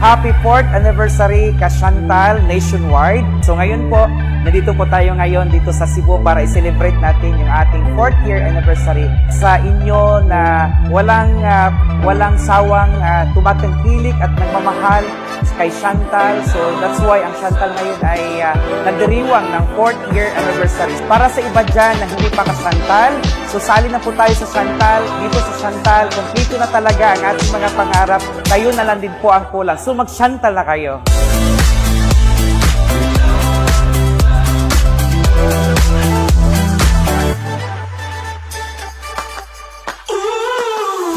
happy 4th anniversary ka Chantal nationwide. So ngayon po, nandito po tayo ngayon dito sa Cebu para i-celebrate natin yung ating 4th year anniversary sa inyo na walang sawang tumatangkilik at nagmamahal kay Chantal. So that's why ang Chantal ngayon ay nagdiriwang ng 4th year anniversary. Para sa iba dyan na hindi pa ka-Chantal, so sali na po tayo sa Chantal. Dito sa Chantal, kompleto na talaga ang ating mga pangarap. Kayo na lang din po ang kulang. So mag-Chantal na kayo.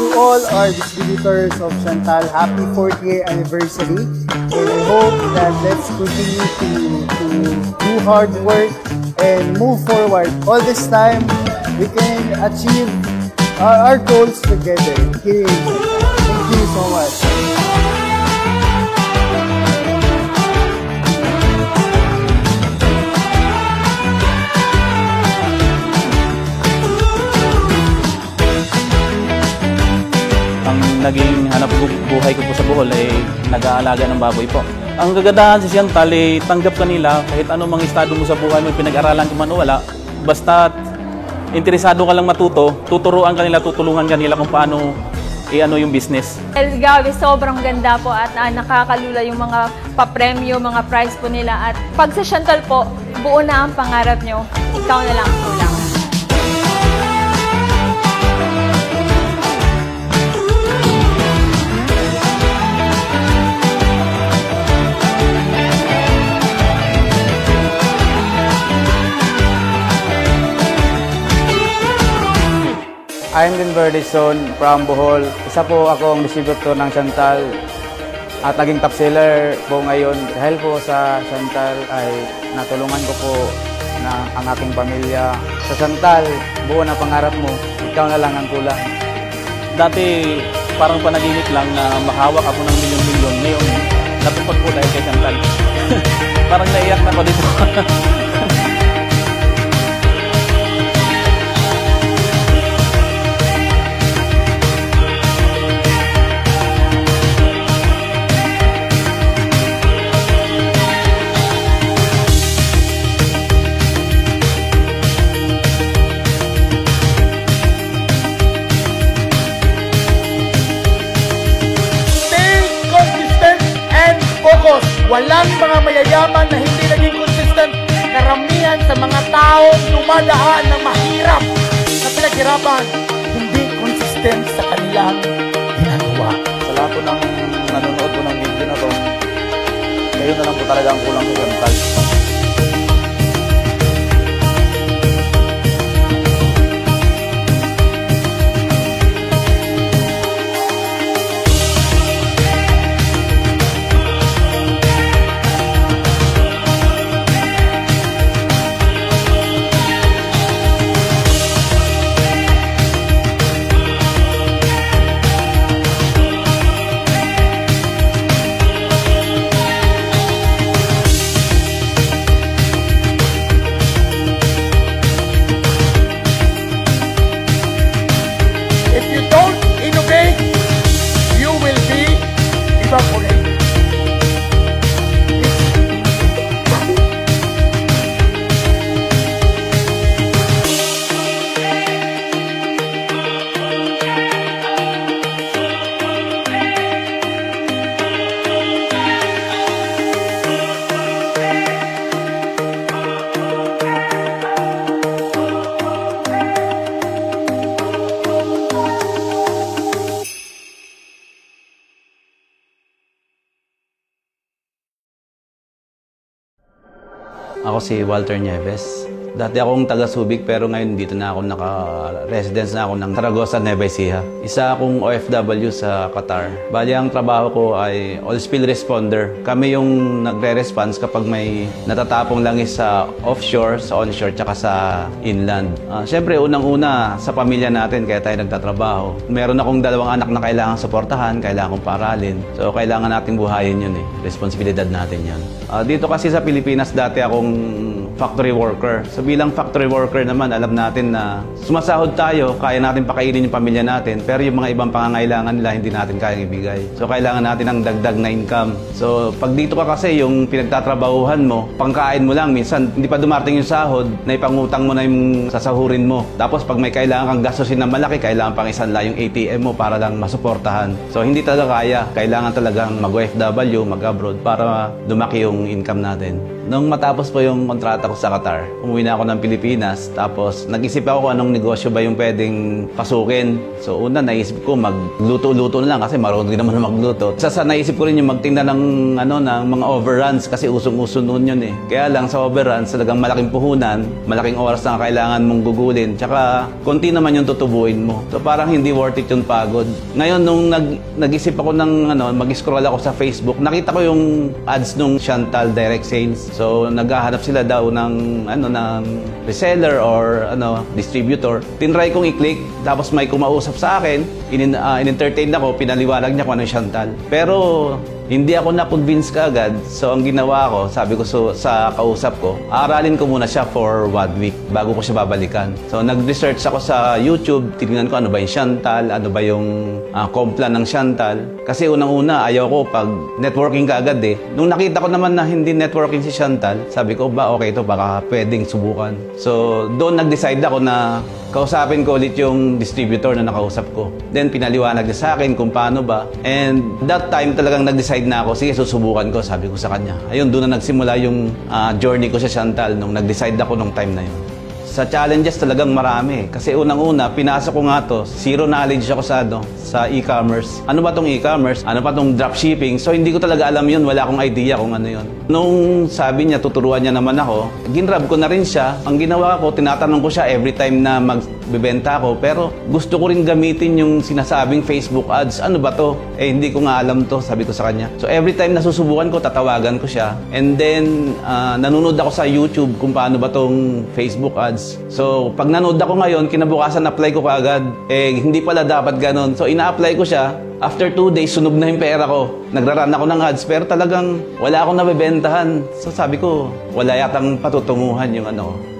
To all our distributors of Chantal, happy 4th year anniversary. And I hope that let's continue to do hard work and move forward. All this time, we can achieve our goals together. Here in Chantal. Thank you so much. Naging hanap buhay ko po sa Bohol ay nag-aalaga ng baboy po. Ang kagandahan sa Chantal ay tanggap kanila kahit anong mga estado mo sa buhay mo, pinag-aralan ka man o wala. Basta interesado ka lang matuto, tuturuan kanila, tutulungan kanila kung paano i-ano yung business. Gabi, sobrang ganda po at nakakalula yung mga papremyo, mga prize po nila. At pag sa Chantal po, buo na ang pangarap nyo. Ikaw na lang ang kulang. I'm Din Berdison from Bohol. Isa po akong distributor ng Chantal at naging top seller po ngayon. Dahil po sa Chantal ay natulungan ko po ang aking pamilya. Sa Chantal, buo na pangarap mo, ikaw na lang ang kulang. Dati parang panaginip lang na makahawak ako ng milyon-milyon. Ngayon, natupad po dahil kay Chantal. Parang naiyak na ko dito. Walang mga mayayaman na hindi naging consistent. Karamihan sa mga taong dumadaan ng mahirap na pinaghirapan, hindi consistent sa kanilang ginagawa. Sa lahat po ng nanonood po ng video na to, kayo na lang po talaga ang kulang sa Chantal. Ako si Walter Nieves. Dati akong taga-Subic pero ngayon dito na ako naka-residence na ako ng Zaragoza, Nueva Ecija. Isa akong OFW sa Qatar. Bali, ang trabaho ko ay oil-spill responder. Kami yung nagre-response kapag may natatapong langis sa offshore, sa onshore, tsaka sa inland. Siyempre, unang-una sa pamilya natin kaya tayo nagtatrabaho. Meron akong 2 anak na kailangan suportahan, kailangan kong paralin. So, kailangan nating buhayin yun eh. Responsibilidad natin yun. Dito kasi sa Pilipinas, dati akong factory worker. So bilang factory worker naman, alam natin na sumasahod tayo, kaya natin pakainin yung pamilya natin, pero yung mga ibang pangangailangan nila hindi natin kayang ibigay. So kailangan natin ng dagdag na income. So pag dito ka kasi, yung pinagtatrabahuhan mo, pangkain mo lang, minsan hindi pa dumarating yung sahod, naipangutang mo na yung sasahurin mo. Tapos pag may kailangan kang gastusin na malaki, kailangan pang isanla yung ATM mo para lang masuportahan. So hindi talaga kaya. Kailangan talagang mag-OFW, mag-abroad para lumaki yung income natin. Nung matapos po yung kontrata ko sa Qatar, umuwi na ako ng Pilipinas. Tapos nag-isip ako kung anong negosyo ba yung pwedeng pasukin. So una, naisip ko magluto-luto na lang kasi marunong din naman na magluto. Sa naisip ko rin yung magtinda ng, ng mga overruns kasi usong-uso noon yun eh. Kaya lang sa overruns, talagang malaking puhunan, malaking oras na kailangan mong gugulin. Tsaka konti naman yung tutubuin mo. So parang hindi worth it yung pagod. Ngayon nung nag-isip ako ng mag-scroll ako sa Facebook, nakita ko yung ads nung Chantal Direct Sales. So naghahanap sila daw ng ng reseller or distributor. Tinry kong i-click, tapos may kumausap sa akin, in-entertain ako, pinaliwanag niya kung ano yung Chantal. Pero hindi ako na-convince kaagad. So ang ginawa ko, sabi ko sa kausap ko, aralin ko muna siya for 1 week bago ko siya babalikan. So nag-research ako sa YouTube, tinignan ko ano ba yung Chantal, ano ba yung complan ng Chantal. Kasi unang-una, ayaw ko pag networking kaagad eh. Nung nakita ko naman na hindi networking si Chantal, sabi ko, okay ito, baka pwedeng subukan. So doon nag-decide ako na kausapin ko ulit yung distributor na nakausap ko. Then pinaliwanag niya sa akin kung paano ba. And that time talagang nag-decide na ako, sige susubukan ko, sabi ko sa kanya. Ayun, doon na nagsimula yung journey ko sa Chantal nung nag-decide ako nung time na yun. Sa challenges talagang marami. Kasi unang-una, pinasok ko nga to, zero knowledge ako sa e-commerce. Ano ba tong e-commerce? Ano ba tong dropshipping? So hindi ko talaga alam yun, wala akong idea kung ano yun. Nung sabi niya, tuturuan niya naman ako, ginrab ko na rin siya. Ang ginawa ko, tinatanong ko siya every time na magbebenta ako. Pero gusto ko rin gamitin yung sinasabing Facebook ads. Ano ba to? Hindi ko nga alam to, sabi ko sa kanya. So every time nasusubukan ko, tatawagan ko siya. And then, nanonood ako sa YouTube kung paano ba tong Facebook ads. So, pag nanood ako ngayon, kinabukasan apply ko kaagad. Hindi pala dapat ganon. So, ina-apply ko siya. After 2 days, sunog na yung pera ko. Nagraran ako ng ads, pero talagang wala akong nabibentahan. So, sabi ko, wala yatang patutunguhan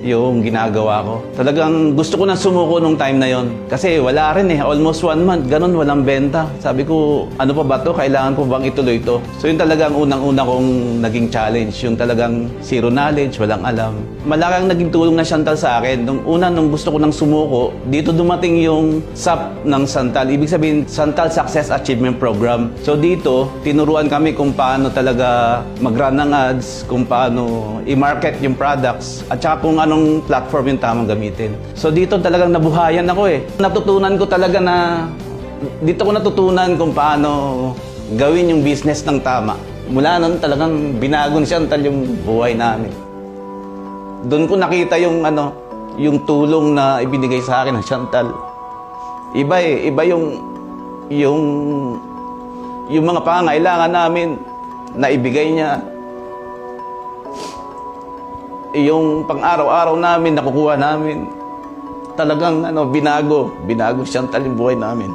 yung ginagawa ko. Talagang gusto ko na sumuko nung time na yon. Kasi wala rin almost 1 month, ganon, walang benta. Sabi ko, ano pa ba to? Kailangan ko bang ituloy to? So, yun talagang unang-una kong naging challenge. Yung talagang zero knowledge, walang alam. Malaking naging tulong na Chantal sa akin. Nung gusto ko nang sumuko, dito dumating yung SAP ng Chantal. Ibig sabihin, Chantal Success Achievement Program. So dito, tinuruan kami kung paano talaga mag-run ng ads, kung paano i-market yung products, at saka kung anong platform yung tamang gamitin. So dito talagang nabuhayan ako Natutunan ko talaga dito ko natutunan kung paano gawin yung business ng tama. Mula nun talagang binago ni Chantal yung buhay namin. Doon ko nakita yung tulong na ibinigay sa akin ng Chantal. Iba yung mga pangangailangan namin na ibigay niya. Yung pang-araw-araw namin nakukuha namin. Talagang binago Chantal yung buhay namin.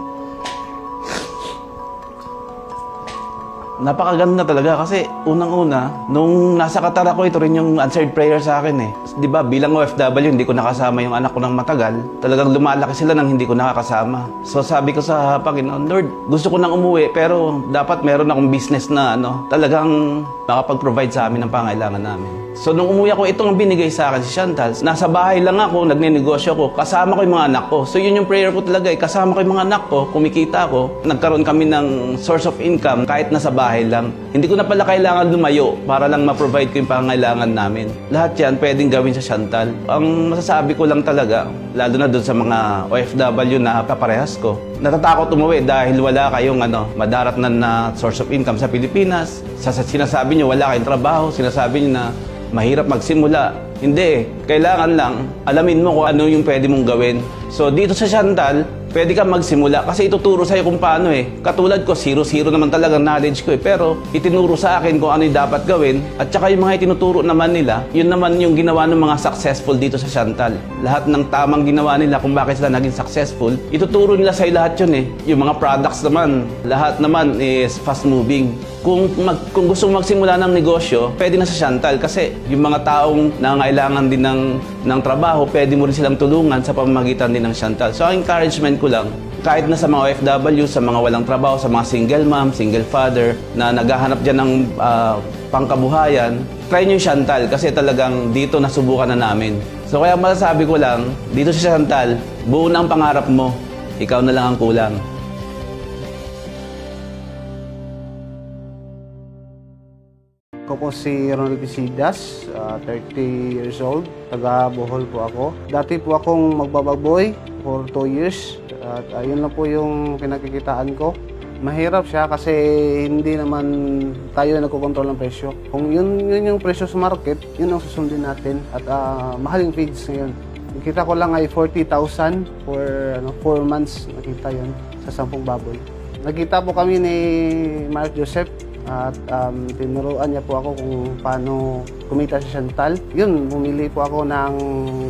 Napakaganda talaga kasi unang-una, nung nasa Qatar ako, ito rin yung answered prayer sa akin Di ba, bilang OFW, hindi ko nakasama yung anak ko ng matagal. Talagang lumalaki sila nang hindi ko nakakasama. So sabi ko sa Panginoon, Lord, gusto ko nang umuwi, pero dapat meron akong business na talagang makapag-provide sa amin ng pangailangan namin. So nung umuwi ako, itong binigay sa akin si Chantal. Nasa bahay lang ako, nagnenegosyo ko, kasama ko yung mga anak ko. So yun yung prayer ko talaga kasama ko yung mga anak ko, kumikita ako. Nagkaroon kami ng source of income kahit nasa bahay lang. Hindi ko na pala kailangan lumayo para lang ma-provide ko yung pangailangan namin. Lahat yan pwedeng gawin sa Chantal. Ang masasabi ko lang talaga, lalo na doon sa mga OFW na kaparehas ko, natatakot umuwi dahil wala kayong madarat na source of income sa Pilipinas. Sinasabi nyo wala kayong trabaho, sinasabi nyo na mahirap magsimula. Hindi kailangan lang alamin mo kung ano yung pwede mong gawin. So dito sa Chantal, pwede kang magsimula kasi ituturo sa'yo kung paano eh. Katulad ko, 0-0 naman talaga knowledge ko eh. Pero itinuro sa akin kung ano yung dapat gawin. At saka yung mga itinuturo naman nila, yun naman yung ginawa ng mga successful dito sa Shantal. Lahat ng tamang ginawa nila kung bakit sila naging successful, ituturo nila sa'yo lahat yun eh. Yung mga products naman, lahat naman is fast moving. Kung gusto mo magsimula ng negosyo, pwede na sa Shantal kasi yung mga taong nangangailangan din ng trabaho, pwede mo rin silang tulungan sa pamamagitan din ng Shantal. So, ang encouragement ko lang, kahit na sa mga OFW, sa mga walang trabaho, sa mga single mom, single father, na naghahanap dyan ng pangkabuhayan, try nyo yung Shantal kasi talagang dito nasubukan na namin. So, kaya masasabi ko lang, dito sa Shantal, buo na ang pangarap mo, ikaw na lang ang kulang. Ako po si Ronald Pisidas, 30 years old, taga Bohol po ako. Dati po akong magbababoy for 2 years at yun lang po yung pinakikitaan ko. Mahirap siya kasi hindi naman tayo nagkokontrol ng presyo. Kung yun yung presyo sa market, yun ang susundin natin at mahal yung feeds ngayon. Nakita ko lang ay 40,000 for 4 months, nakita yun sa 10 baboy. Nakita po kami ni Mark Joseph at tinuruan niya po ako kung paano kumita sa Shantal. Yun, bumili po ako ng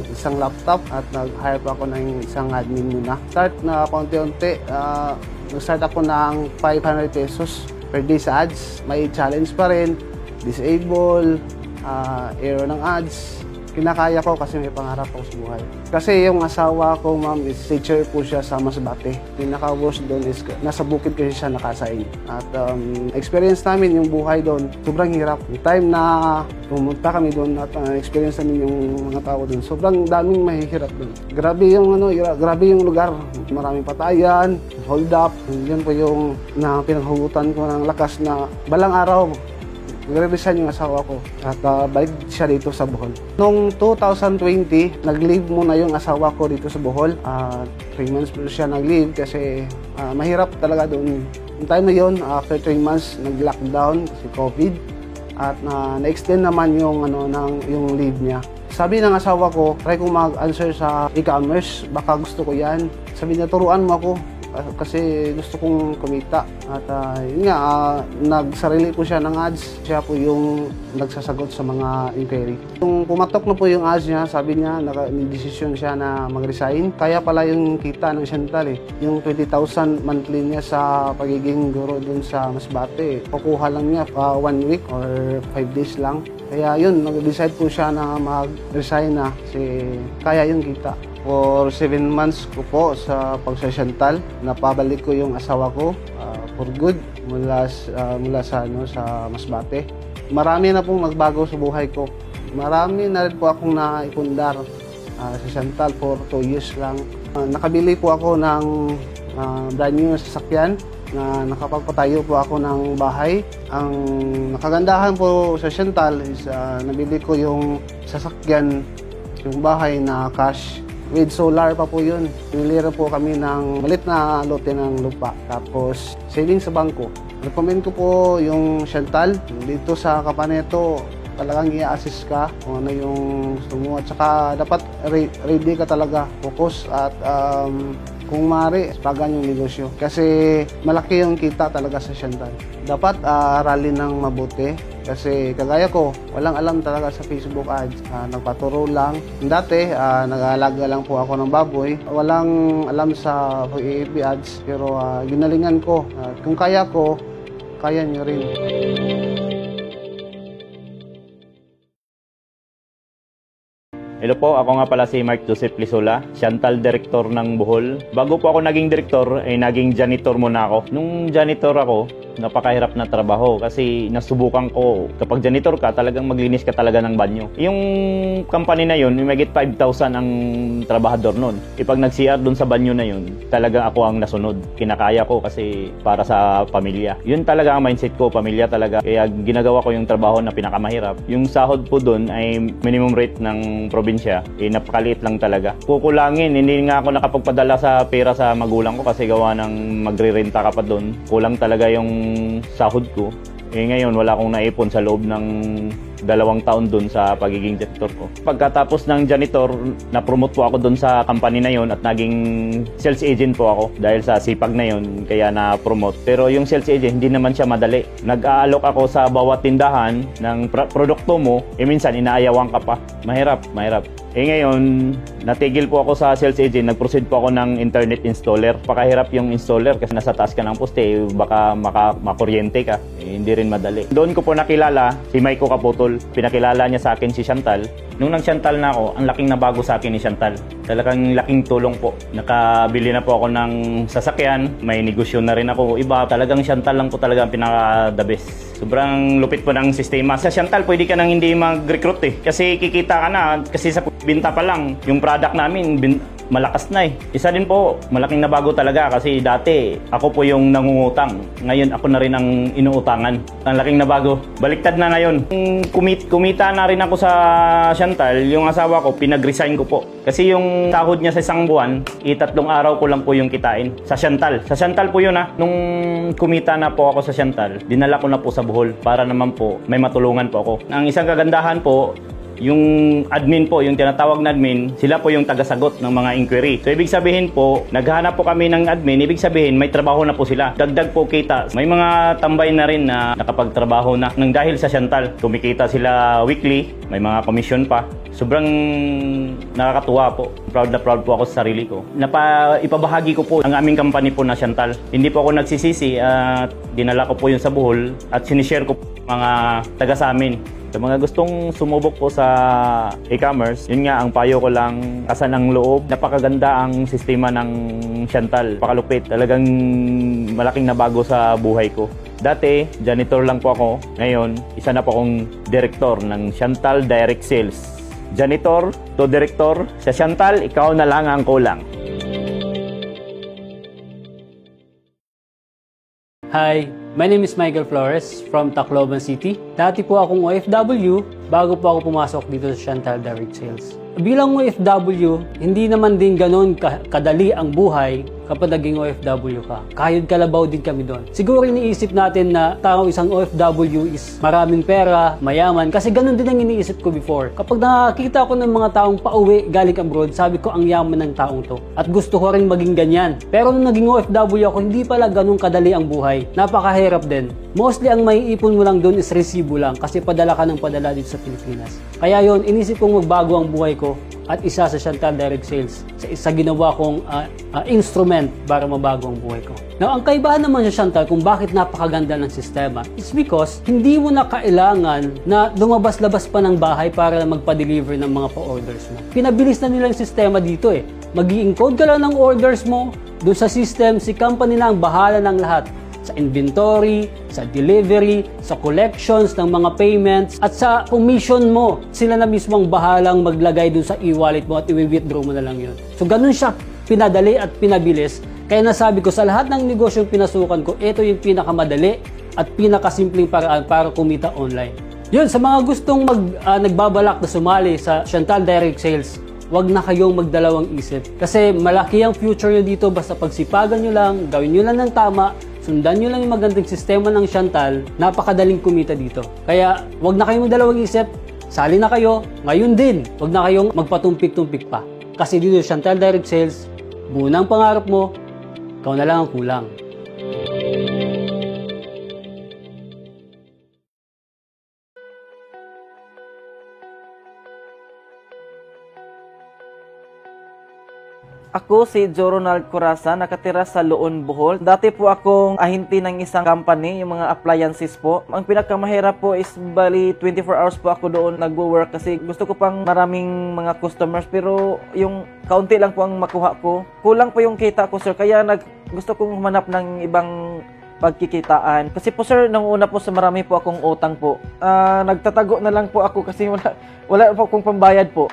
isang laptop at nag-hire po ako ng isang admin muna. Start na konti-unti, nag-start ako ng 500 pesos per day sa ads. May challenge pa rin, disable, error ng ads. Kinakaya ko kasi may pangarap ako sa buhay. Kasi yung asawa ko, ma'am, is teacher po siya sa Masbate. Pinaka-worst doon is nasa bukid kasi siya nakasign. At experience namin yung buhay doon, sobrang hirap. Yung time na pumunta kami doon at experience namin yung mga tao doon, sobrang daming mahihirap doon. Grabe yung lugar. Maraming patayan, hold up. Yun po yung pinaghugutan ko ng lakas na balang araw, nag-resign yung asawa ko at balik siya dito sa Bohol. Noong 2020, nag-leave muna yung asawa ko dito sa Bohol. 3 months po siya nag-leave kasi mahirap talaga doon. Yung time na yun, after 3 months, nag-lockdown kasi COVID at na-extend naman yung leave niya. Sabi ng asawa ko, try ko mag-answer sa e-commerce, baka gusto ko yan. Sabi niya, turuan mo ako kasi gusto kong kumita. At yun nga, nagsarili po siya ng ads. Siya po yung nagsasagot sa mga inquiry. Kung pumatok na po yung ads niya, sabi niya, nag-decision siya na mag-resign. Kaya pala yung kita ng Shantal eh. Yung 20,000 monthly niya sa pagiging guro dun sa Masbate, kukuha lang niya 1 week or 5 days lang. Kaya yun, nag-decide po siya na mag-resign na kasi kaya yung kita. For 7 months ko po sa Shantal, napabalik ko yung asawa ko for good mula sa Masbate. Marami na pong nagbago sa buhay ko. Marami na rin po akong naipundar sa Shantal for 2 years lang. Nakabili po ako ng brand new sasakyan na nakapagpatayo po ako ng bahay. Ang nakagandahan po sa Shantal is nabili ko yung sasakyan, yung bahay na cash. With solar pa po yun. Nilira po kami ng malit na lote ng lupa. Tapos savings sa bangko. Recommend ko po yung Shantal. Dito sa Kapaneto, talagang i-assist ka kung ano yung gusto mo. At saka dapat ready ka talaga. Focus at kung maaari, pagan yung negosyo. Kasi malaki yung kita talaga sa Shantal. Dapat aralin ng mabuti. Kasi kagaya ko, walang alam talaga sa Facebook ads. Nagpaturo lang. Dati, nag-aalaga lang po ako ng baboy. Walang alam sa FB ads. Pero ginalingan ko. Kung kaya ko, kaya nyo rin. Hello po, ako nga pala si Mark Joseph Lisola, Shantal Director ng Bohol. Bago po ako naging director, naging janitor muna ako. Nung janitor ako, napakahirap na trabaho kasi nasubukan ko, kapag janitor ka, talagang maglinis ka talaga ng banyo. Yung company na yun, may magit 5,000 ang trabahador nun. Pag nag-CR dun sa banyo na yun, talagang ako ang nasunod. Kinakaya ko kasi para sa pamilya. Yun talaga ang mindset ko, pamilya talaga. Kaya ginagawa ko yung trabaho na pinakamahirap. Yung sahod po dun ay minimum rate ng probinsya, napakaliit lang talaga. Kukulangin, hindi nga ako nakapagpadala sa pera sa magulang ko kasi gawa ng magre-renta ka pa dun. Kulang talaga yung sahod ko. Ngayon wala akong naipon sa loob ng 2 taon dun sa pagiging janitor ko. Pagkatapos ng janitor, na-promote po ako dun sa company na yon at naging sales agent po ako dahil sa sipag na yon kaya na-promote. Pero yung sales agent, hindi naman siya madali. Nag-aalok ako sa bawat tindahan ng produkto mo, minsan inaayawan ka pa. Mahirap. Ngayon, natigil po ako sa sales agent, nag-proceed po ako ng internet installer. Pakahirap yung installer kasi nasa taas ka ng poste, baka makuryente ka. Hindi rin madali. Doon ko po nakilala si Maiko Kaputol. Pinakilala niya sa akin si Chantal. Nung nag-Chantal na ako, ang laking nabago sa akin ni Chantal. Talagang laking tulong po. Nakabili na po ako ng sasakyan, may negosyo na rin ako. Iba, talagang Chantal lang po talaga ang pinaka-the best. Sobrang lupit po ng sistema. Sa Chantal, pwede ka nang hindi mag-recruit Kasi kikita ka na, kasi sa binta pa lang, yung product namin, malakas na Isa din po, malaking nabago talaga kasi dati ako po yung nangungutang. Ngayon ako na rin ang inuutangan. Ang laking nabago. Baliktad na ngayon. Kumita na rin ako sa Chantal, yung asawa ko, pinag-resign ko po. Kasi yung sahod niya sa isang buwan, 3 araw ko lang po yung kitain. Sa Chantal. Sa Chantal po yun Nung kumita na po ako sa Chantal, dinala ko na po sa Bohol para naman po may matulungan po ako. Ang isang kagandahan po, yung admin po, yung tinatawag na admin, sila po yung tagasagot ng mga inquiry. So, ibig sabihin po, naghahanap po kami ng admin, ibig sabihin, may trabaho na po sila. Dagdag po kita. May mga tambay na rin na nakapagtrabaho na. Nang dahil sa Chantal, kumikita sila weekly, may mga commission pa. Sobrang nakakatuwa po. Proud na proud po ako sa sarili ko. Ipabahagi ko po ang aming company po na Chantal. Hindi po ako nagsisisi at dinala ko po yun sa Bohol at sinishare ko po mga taga sa amin. Sa mga gustong sumubok po sa e-commerce, yun nga, ang payo ko lang, kasan ng loob. Napakaganda ang sistema ng Chantal. Pakalupit. Talagang malaking nabago sa buhay ko. Dati, janitor lang po ako. Ngayon, isa na po akong director ng Chantal Direct Sales. Janitor to director, sa Chantal, ikaw na lang ang kulang. Hi, my name is Michael Flores from Tacloban City. Dati po akong OFW bago po ako pumasok dito sa Chantal Direct Sales. Bilang OFW, hindi naman din ganon kadali ang buhay kapag naging OFW ka. Kayod kalabaw din kami doon. Siguro iniisip natin na isang OFW is maraming pera, mayaman, kasi ganon din ang iniisip ko before. Kapag nakakita ko ng mga taong pauwi galing abroad, sabi ko ang yaman ng taong to. At gusto ko rin maging ganyan. Pero nung naging OFW ako, hindi pala ganon kadali ang buhay. Napakahirap din. Mostly ang maiipon mo lang doon is resibo lang kasi padala ka ng padala dito sa Pilipinas. Kaya yon, inisip kong magbago ang buhay ko at isa sa Chantal Direct Sales sa ginawa kong instrument para mabago ang buhay ko. Now, ang kaibahan naman sa Chantal kung bakit napakaganda ng sistema is because hindi mo na kailangan na lumabas-labas pa ng bahay para magpa-deliver ng mga pa-orders mo. Pinabilis na nila yung sistema dito Mag-i-encode ka lang ng orders mo doon sa system, si company na ang bahala ng lahat. Sa inventory, sa delivery, sa collections ng mga payments, at sa commission mo. Sila na mismo ang bahalang maglagay dun sa e-wallet mo at i-withdraw mo na lang yun. So ganun siya pinadali at pinabilis. Kaya nasabi ko sa lahat ng negosyong pinasukan ko, ito yung pinakamadali at pinakasimpleng paraan para kumita online. Yun, sa mga gustong nagbabalak na sumali sa Chantal Direct Sales, wag na kayong magdalawang isip. Kasi malaki ang future nyo dito, basta pagsipagan nyo lang, gawin nyo lang ng tama, sundan nyo lang yung magandang sistema ng Chantal, napakadaling kumita dito. Kaya, wag na kayong magdalawang isip, sali na kayo, ngayon din, wag na kayong magpatumpik-tumpik pa. Kasi dito Chantal Direct Sales, buo na ang pangarap mo, ikaw na lang ang kulang. Ako si Joronald Coraza, nakatira sa Loon, Bohol. Dati po akong ahinti ng isang company, yung mga appliances po. Ang pinakamahirap po is bali 24 hours po ako doon nagwo-work kasi gusto ko pang maraming mga customers pero yung kaunti lang po ang makuha ko. Kulang po yung kita ko, sir, kaya gusto kong humanap ng ibang pagkikitaan. Kasi po, sir, nung una po sa marami po akong utang po. Nagtatago na lang po ako kasi wala po akong pambayad po.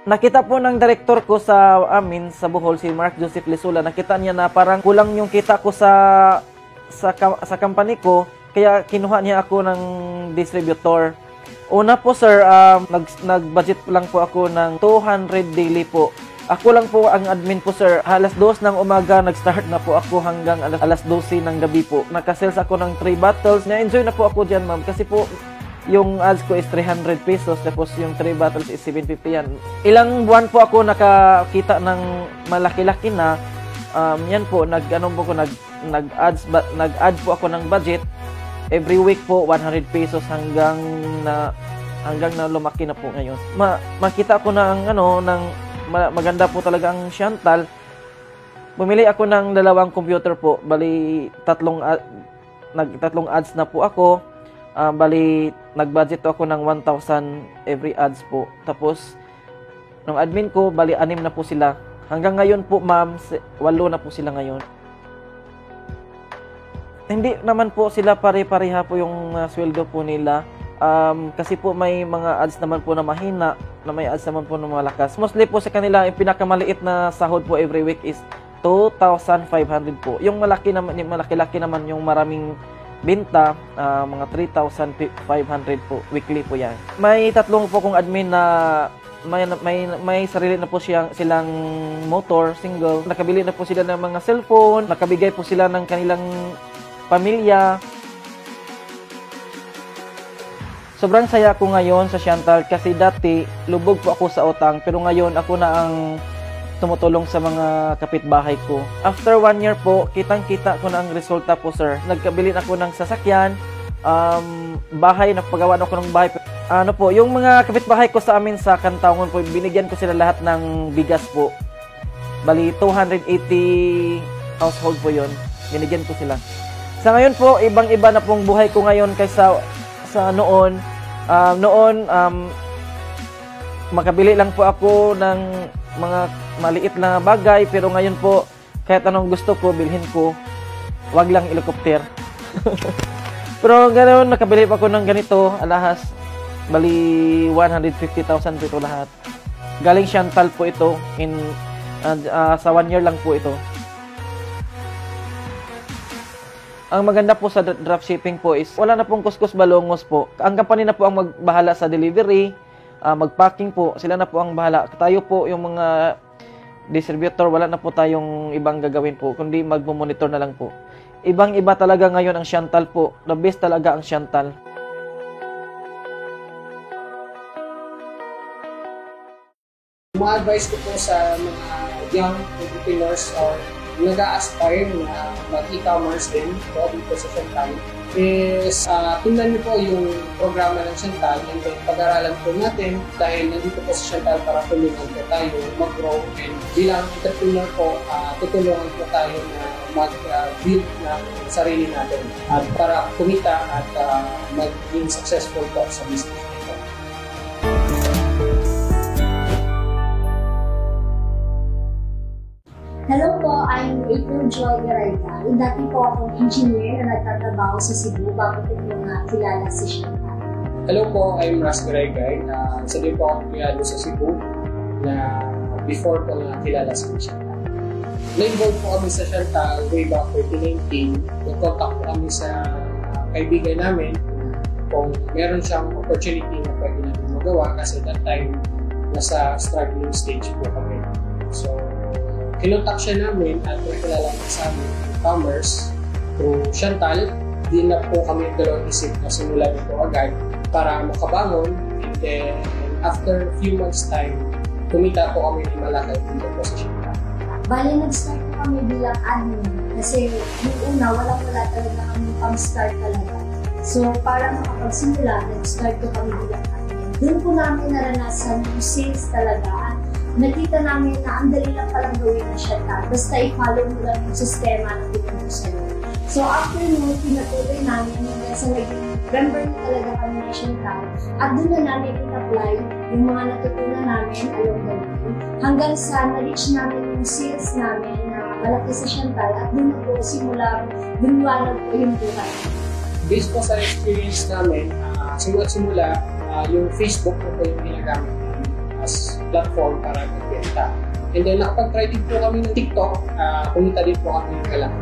Nakita po ng director ko sa amin sa Bohol, si Mark Joseph Lisula, nakita niya na parang kulang yung kita ko sa company ko, kaya kinuha niya ako ng distributor. Una po, sir, nag-budget lang po ako ng 200 daily po Ako lang po ang admin po, sir. Alas 2 ng umaga, nag-start na po ako hanggang alas 12 ng gabi po. Naka-sales ako ng 3 bottles. Na-enjoy na po ako dyan, ma'am. Kasi po, yung ads ko is 300 pesos. Tapos yung 3 bottles is 750 yan. Ilang buwan po ako nakakita ng malaki-laki na. Yan po, nag-add po ako ng budget. Every week po, 100 pesos hanggang na lumaki na po ngayon. Makita ko na maganda po talaga ang Chantal. Bumili ako ng 2 computer po. Bali, tatlong ads na po ako. Bali, nag-budget ako ng 1,000 every ads po. Tapos, nung admin ko, bali, 6 na po sila. Hanggang ngayon po, ma'am, 8 na po sila ngayon. Hindi naman po sila pare-pareha po yung sweldo po nila. Kasi po may mga ads naman po na mahina, na may ads naman po na malakas. Mostly po sa kanila, yung pinakamaliit na sahod po every week is 2,500 po. Yung malaki-laki naman yung maraming binta, mga 3,500 po, weekly po yan. May 3 po kong admin na may sarili na po silang motor, single. Nakabili na po sila ng mga cellphone, nakabigay po sila ng kanilang pamilya. Sobrang saya ko ngayon sa Chantal kasi dati lubog po ako sa utang pero ngayon ako na ang tumutulong sa mga kapitbahay ko. After 1 year po, kitang-kita ko na ang resulta po, sir. Nagkabili ako ng sasakyan, bahay, napagawa ako ng bahay. Yung mga kapitbahay ko sa amin sa Kantaungon po, binigyan ko sila lahat ng bigas po. Bali, 280 household po yon. Binigyan ko sila. Sa ngayon po, ibang-iba na pong buhay ko ngayon kaysa sa noon. Makabili lang po ako ng mga maliit na bagay, pero ngayon po, kahit anong gusto ko, bilhin ko. Wag lang helicopter. Pero ganoon, nakabili pa ako ng ganito, alahas. Bali, 150,000 po ito lahat. Galing Chantal po ito. Sa 1 year lang po ito. Ang maganda po sa dropshipping po is wala na pong kuskus balongos po. Ang company na po ang magbahala sa delivery, magpacking po. Sila na po ang bahala. Tayo po yung mga distributor, wala na po tayong ibang gagawin po, kundi magmo-monitor na lang po. Ibang-iba talaga ngayon ang Chantal po. The best talaga ang Chantal. Ma-advise ko po sa mga young entrepreneurs or nag-a-aspire na mag-e-commerce din po dito sa Chantal is tingnan niyo po yung programa ng Chantal and then pag-aralan po natin dahil nandito po sa Chantal para tulungan po tayo mag-grow and bilang entrepreneur po tutulungan po tayo na mag-build ng sarili natin at para kumita at maging successful po sa business. Hello po, I'm April Joy Garayta. Dati po akong engineer na nagtatrabaho sa Cebu bago ko po nakilala si Chantal. Hello po, I'm Ras Garayta. Isa din po akong piyado sa Cebu na before po nakilala si Chantal. Na-involve po kami sa Chantal way back 2019. Nag-contact po kami sa kaibigan namin kung meron siyang opportunity na pwede natin magawa kasi that time nasa struggling stage po kami. So, kinontak siya namin at nakilala niya sa amin ng commerce through Chantal. Di na po kami dalawang isip na simulan ito agad para makabangon. And then, after a few months time, kumita po kami ng malaki dito po sa Chantal. Bali, nag-start po kami bilang admin kasi yung una, wala talaga kami pang-start talaga. So, para makapagsimula, nag-start po kami bilang admin. Doon po namin naranasan yung sales talaga. Nakita namin na ang dali lang palang gawin na Chantal. Basta i-follow mo lang yung sistema na pinag sa'yo. So after nung pinatuloy namin hanggang sa naging member na talaga kami na Chantal at doon na namin in-apply yung mga natutunan namin along the way hanggang sa na-reach namin yung sales namin na malaki sa Chantal at doon na po simula lumiwanag po yung buhay. Based po sa experience namin, simula yung Facebook na po yung ginagamit as platform para magbenta. And then nakapag-try din po kami ng TikTok, kumita din po kami ng kalaki.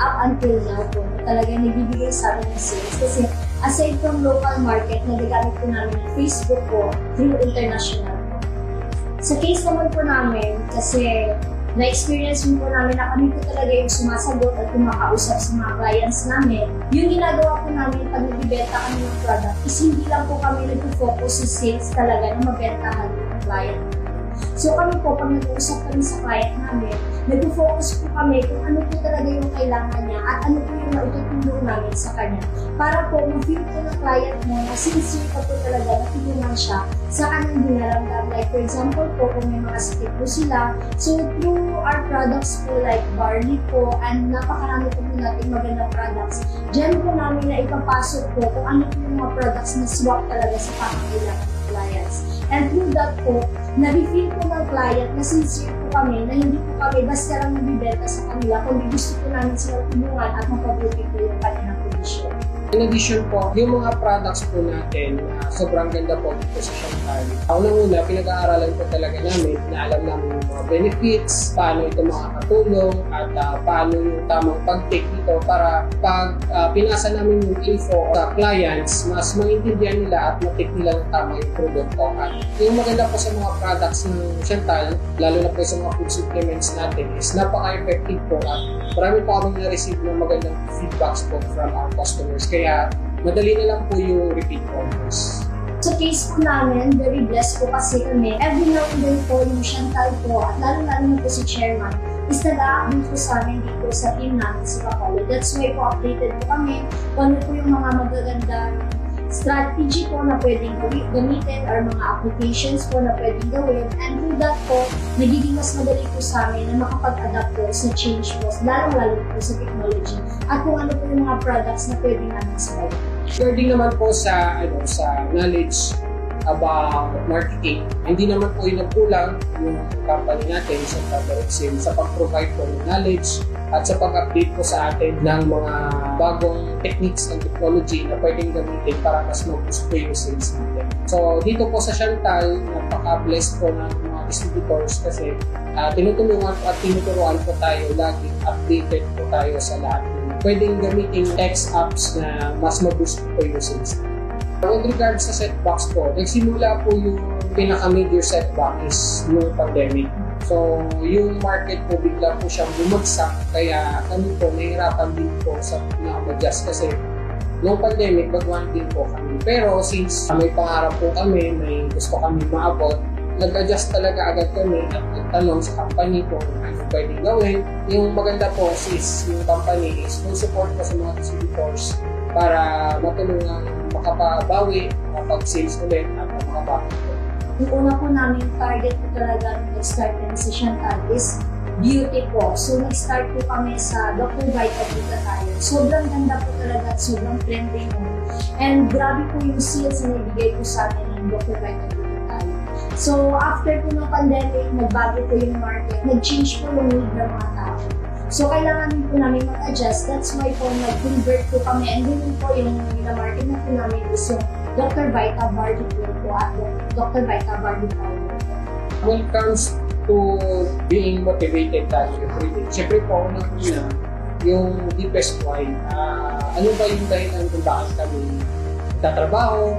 Up until now po, talaga nagbibigay sa amin ng sales kasi aside from local market, nagagamit po namin ng Facebook po through international po. Sa case naman po namin, kasi na-experience po namin na kami po talaga yung sumasagot at kumakausap sa mga clients namin. Yung ginagawa po namin pag nagbibenta kami ng product is hindi lang po kami nag-focus sa sales talaga na mabentahan ng client. So kami po, pag nag-uusap kami sa client namin, nag-focus po kami kung ano po talaga yung kailangan niya at ano po yung maitutulong namin sa kanya. Para po, ma-feel po ng client mo na sincere ka po talaga na tulungan siya sa kanyang dinaramdam. Like for example po, kung may mga sakit po sila, so through our products po like barley po, and napakarami po natin magandang products, dyan po namin na ipapasok po kung ano po yung mga products na swak talaga sa pangangailangan ng clients. And through that po, na-feel po ng client na sincere po kami, na hindi po kami basta lang nabibenta sa kanila, kundi gusto po namin silang tulungan at mapabuti po yung kanilang kondisyon. In addition po, yung mga products po natin na sobrang ganda po dito sa Chantal. Unang-una, pinag-aaralan po talaga namin na alam namin yung mga benefits, paano ito makakatulong, at paano yung tamang pag-take dito para pag pinasa namin yung info sa clients, mas maintindihan nila at ma-take nila ng tama yung produkto. At yung maganda po sa mga products ng Chantal, lalo na po sa mga food supplements natin, is napaka-effective po at marami po kami na-receive ng magandang feedbacks po from our customers. Kaya madali na lang po yung repeat orders. Sa case po namin, very blessed po kasi kami. Every now and then po yung Chantal po at lalo-lalo na po si Chairman is nag-a-update po sa amin dito sa team namin sa Bacolod. That's why po updated po kami kung ano po yung mga magagandang strategy po na pwedeng gamitin or mga applications po na pwedeng gawin. And through that po, nagiging mas madali po sa amin na makapag-adapt po sa change po, lalo-lalo po sa technology at kung ano po yung mga products na pwedeng namin sabay. Sure din naman po sa knowledge about marketing. Hindi naman po yung nagkulang yung company natin sa Direct Sales sa pag-provide po ng knowledge at sa pag-update po sa atin ng mga bagong techniques and technology na pwedeng gamitin para mas mag-boost po yung sales natin. So dito po sa Chantal, napaka-blessed po ng mga distributors kasi tinutulungan at tinuturuan po tayo laging updated po tayo sa lahat ng pwedeng gamitin text apps na mas mag-boost po yung sales. With regards sa setbacks po, nagsimula po yung pinaka-major setback is yung pandemic. So, yung market po bigla po siyang bumagsak, kaya kami po nahihirapan din po sa na-adjust kasi noong pandemic, bagwan din po kami. Pero since may pangarap po kami, may gusto kami maabot, nag-adjust talaga agad kami at nagtanong sa company kung ano pwedeng gawin. Yung maganda po is yung company is full support po sa mga distributors para matulungan makapabawi, makapag-sales ulit at makabakit po. Yung una po namin target po talaga nung nag-start kami sa Chantal is beauty po. So nag-start po kami sa Dr. Vita Vita tayo. Sobrang ganda po talaga at sobrang trending mo. And grabe po yung sales na nabigay po sa atin ng Dr. Vita Vita tayo. So after po ng pandemic, nagbago po yung market, nag-change po yung need ng mga tao. So, kailangan din po namin mag-adjust. That's why po nag-convert po kami. And then po yung market na po namin is yung Dr. Vita Barley po at Dr. Vita Barley Powder. When it comes to being motivated tayo everyday, syempre po una yung deepest why. Ano ba yung dahilan kung bakit kami tatrabaho,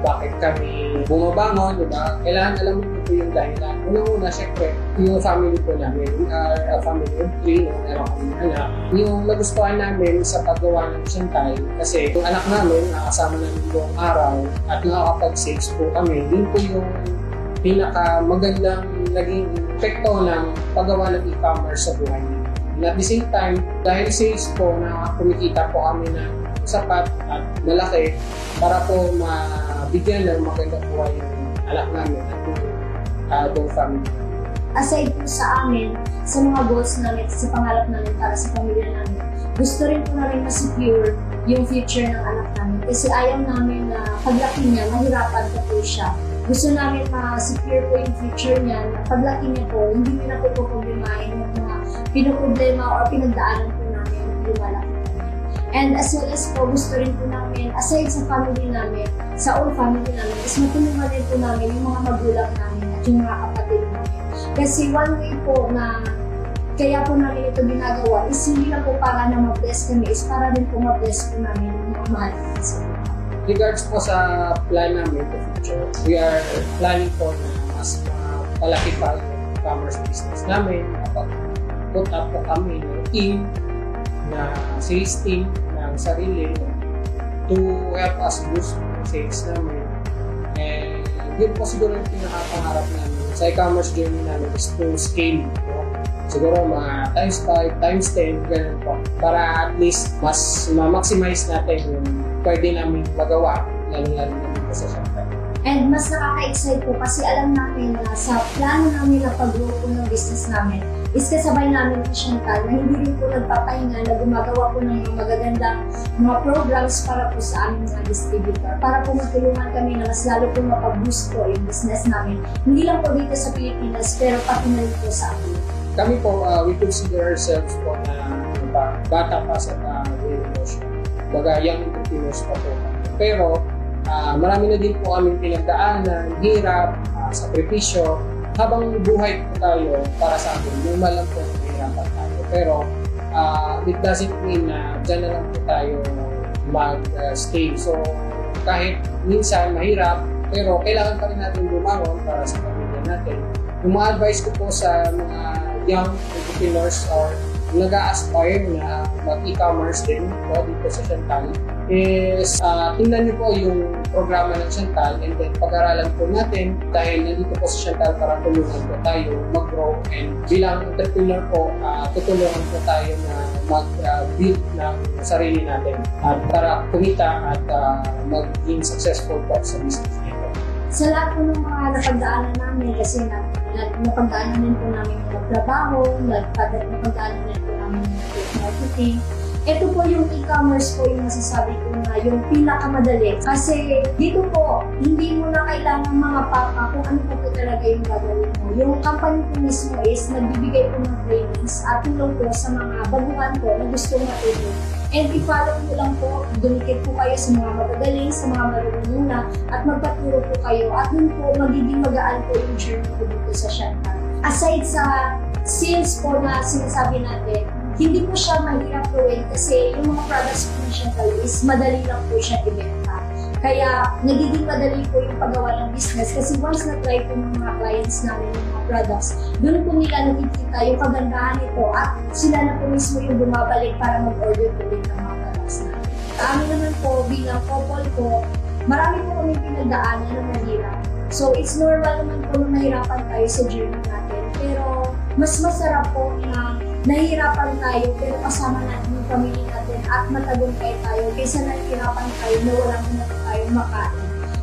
bakit kami bumabangon, diba? Kailangan alam mo po yung dahilan. Unang-una, syempre, yung family po namin. We are a family of 3, meron kami anak. Yung nagustuhan namin sa paggawa ng Chantal, kasi yung anak namin, nakasama namin buong araw at nakakapag-sales po kami. Yun po yung pinakamagandang naging epekto ng paggawa ng e-commerce sa buhay namin. And at the same time, dahil sales po, na kumikita po kami ng sapat at malaki para po mabigyan ng magandang buhay yung anak namin at yung family. Aside po sa amin, sa mga goals namin, sa pangarap namin para sa pamilya namin, gusto rin po namin ma-secure yung future ng anak namin. Kasi ayaw namin na paglaki niya, mahirapan pa po siya. Gusto namin ma-secure po yung future niya, na paglaki niya po, hindi niya na po problemahin yung mga pinoproblema o pinagdaanan po namin yung lumalaki. And as well as po, gusto rin po namin, aside sa family namin, sa own family namin, is matulungan rin po namin yung mga magulang namin at yung mga kapatid namin. Kasi one way po na kaya po namin ito ginagawa is hindi lang po para na ma-bless kami, is para rin po ma-bless po namin yung mga mahal namin sa mga. Regards po sa plan namin for future, we are planning po na mas palaki pa yung e-commerce business namin. Put up po kami ng team na sales team ng sarili to help us boost yung sales namin. And yun po siguro yung pinakapangarap namin sa e-commerce journey namin is to scale po. Siguro mga times 5, times 10, ganun po. Para at least mas ma-maximize natin yung pwede namin magawa, lalo-lalo namin po sa Chantal. And mas nakaka-excite po kasi alam namin na sa plano namin na pag-grow po ng business namin is kasabay namin ni Chantal na hindi rin po nagpapahinga na gumagawa po ng mga magagandang mga programs para po sa aming mga distributor. Para po matulungan kami na mas lalo po mapag-boost po yung business namin. Hindi lang po dito sa Pilipinas pero pati na rin po sa amin. Kami po, we consider ourselves po na bata pa sa very emotion. Baga, young entrepreneurs pa po. Pero, marami na din po aming pinagdaanan, hirap, sakripisyo. Habang buhay po tayo, para sa akin, normal lang po na mahirapan tayo. Pero, it doesn't mean na dyan na lang po tayo mag-stay. So, kahit minsan mahirap, pero kailangan pa rin natin bumangon para sa pamilya natin. Yung mga advice ko po sa mga young entrepreneurs or nag-a-aspire na mag-e-commerce din po dito sa Chantal is tingnan niyo po yung programa ng Chantal and then pag-aralan po natin dahil nandito po sa Chantal para tulungan po tayo mag-grow and bilang entrepreneur po tutulungan po tayo na mag-build ng sarili natin at para kumita at maging successful po sa business nito. Sa lahat po ng mga napagdaanan namin kasi napagdaanan din po namin yung trabaho, napagdaanan din po namin yung marketing. Ito po yung e-commerce po yung masasabi ko na yung pinakamadali. Kasi dito po, hindi mo na kailangan mga papa kung ano po talaga yung gagawin mo. Yung company po mismo is nagbibigay po ng trainings at tulong po sa mga baguhan po na gustong matuto. And i-follow nyo lang po, dumikit po kayo sa mga magagaling, sa mga marunong na, at magpaturo po kayo. At dun po, magiging magaan po yung journey po dito sa Chantal. Aside sa sales po na sinasabi natin, hindi po siya mahirap gawin kasi yung mga products po ng Chantal is madali lang po siya ibenta. Kaya nagiging madali po yung paggawa ng business kasi once na-try po ng mga clients namin yung mga products, doon po nila nakikita yung kagandahan nito at sila na po mismo yung bumabalik para mag-order po din ng mga products namin. Amin naman po bilang couple po, marami po kami pinagdaanan na mahirap. So it's normal naman po na mahirapan tayo sa journey natin. Pero mas masarap po na nahihirapan tayo pero kasama natin yung pamilya natin at matagumpay tayo kaysa nahihirapan tayo na walang na tayo makain.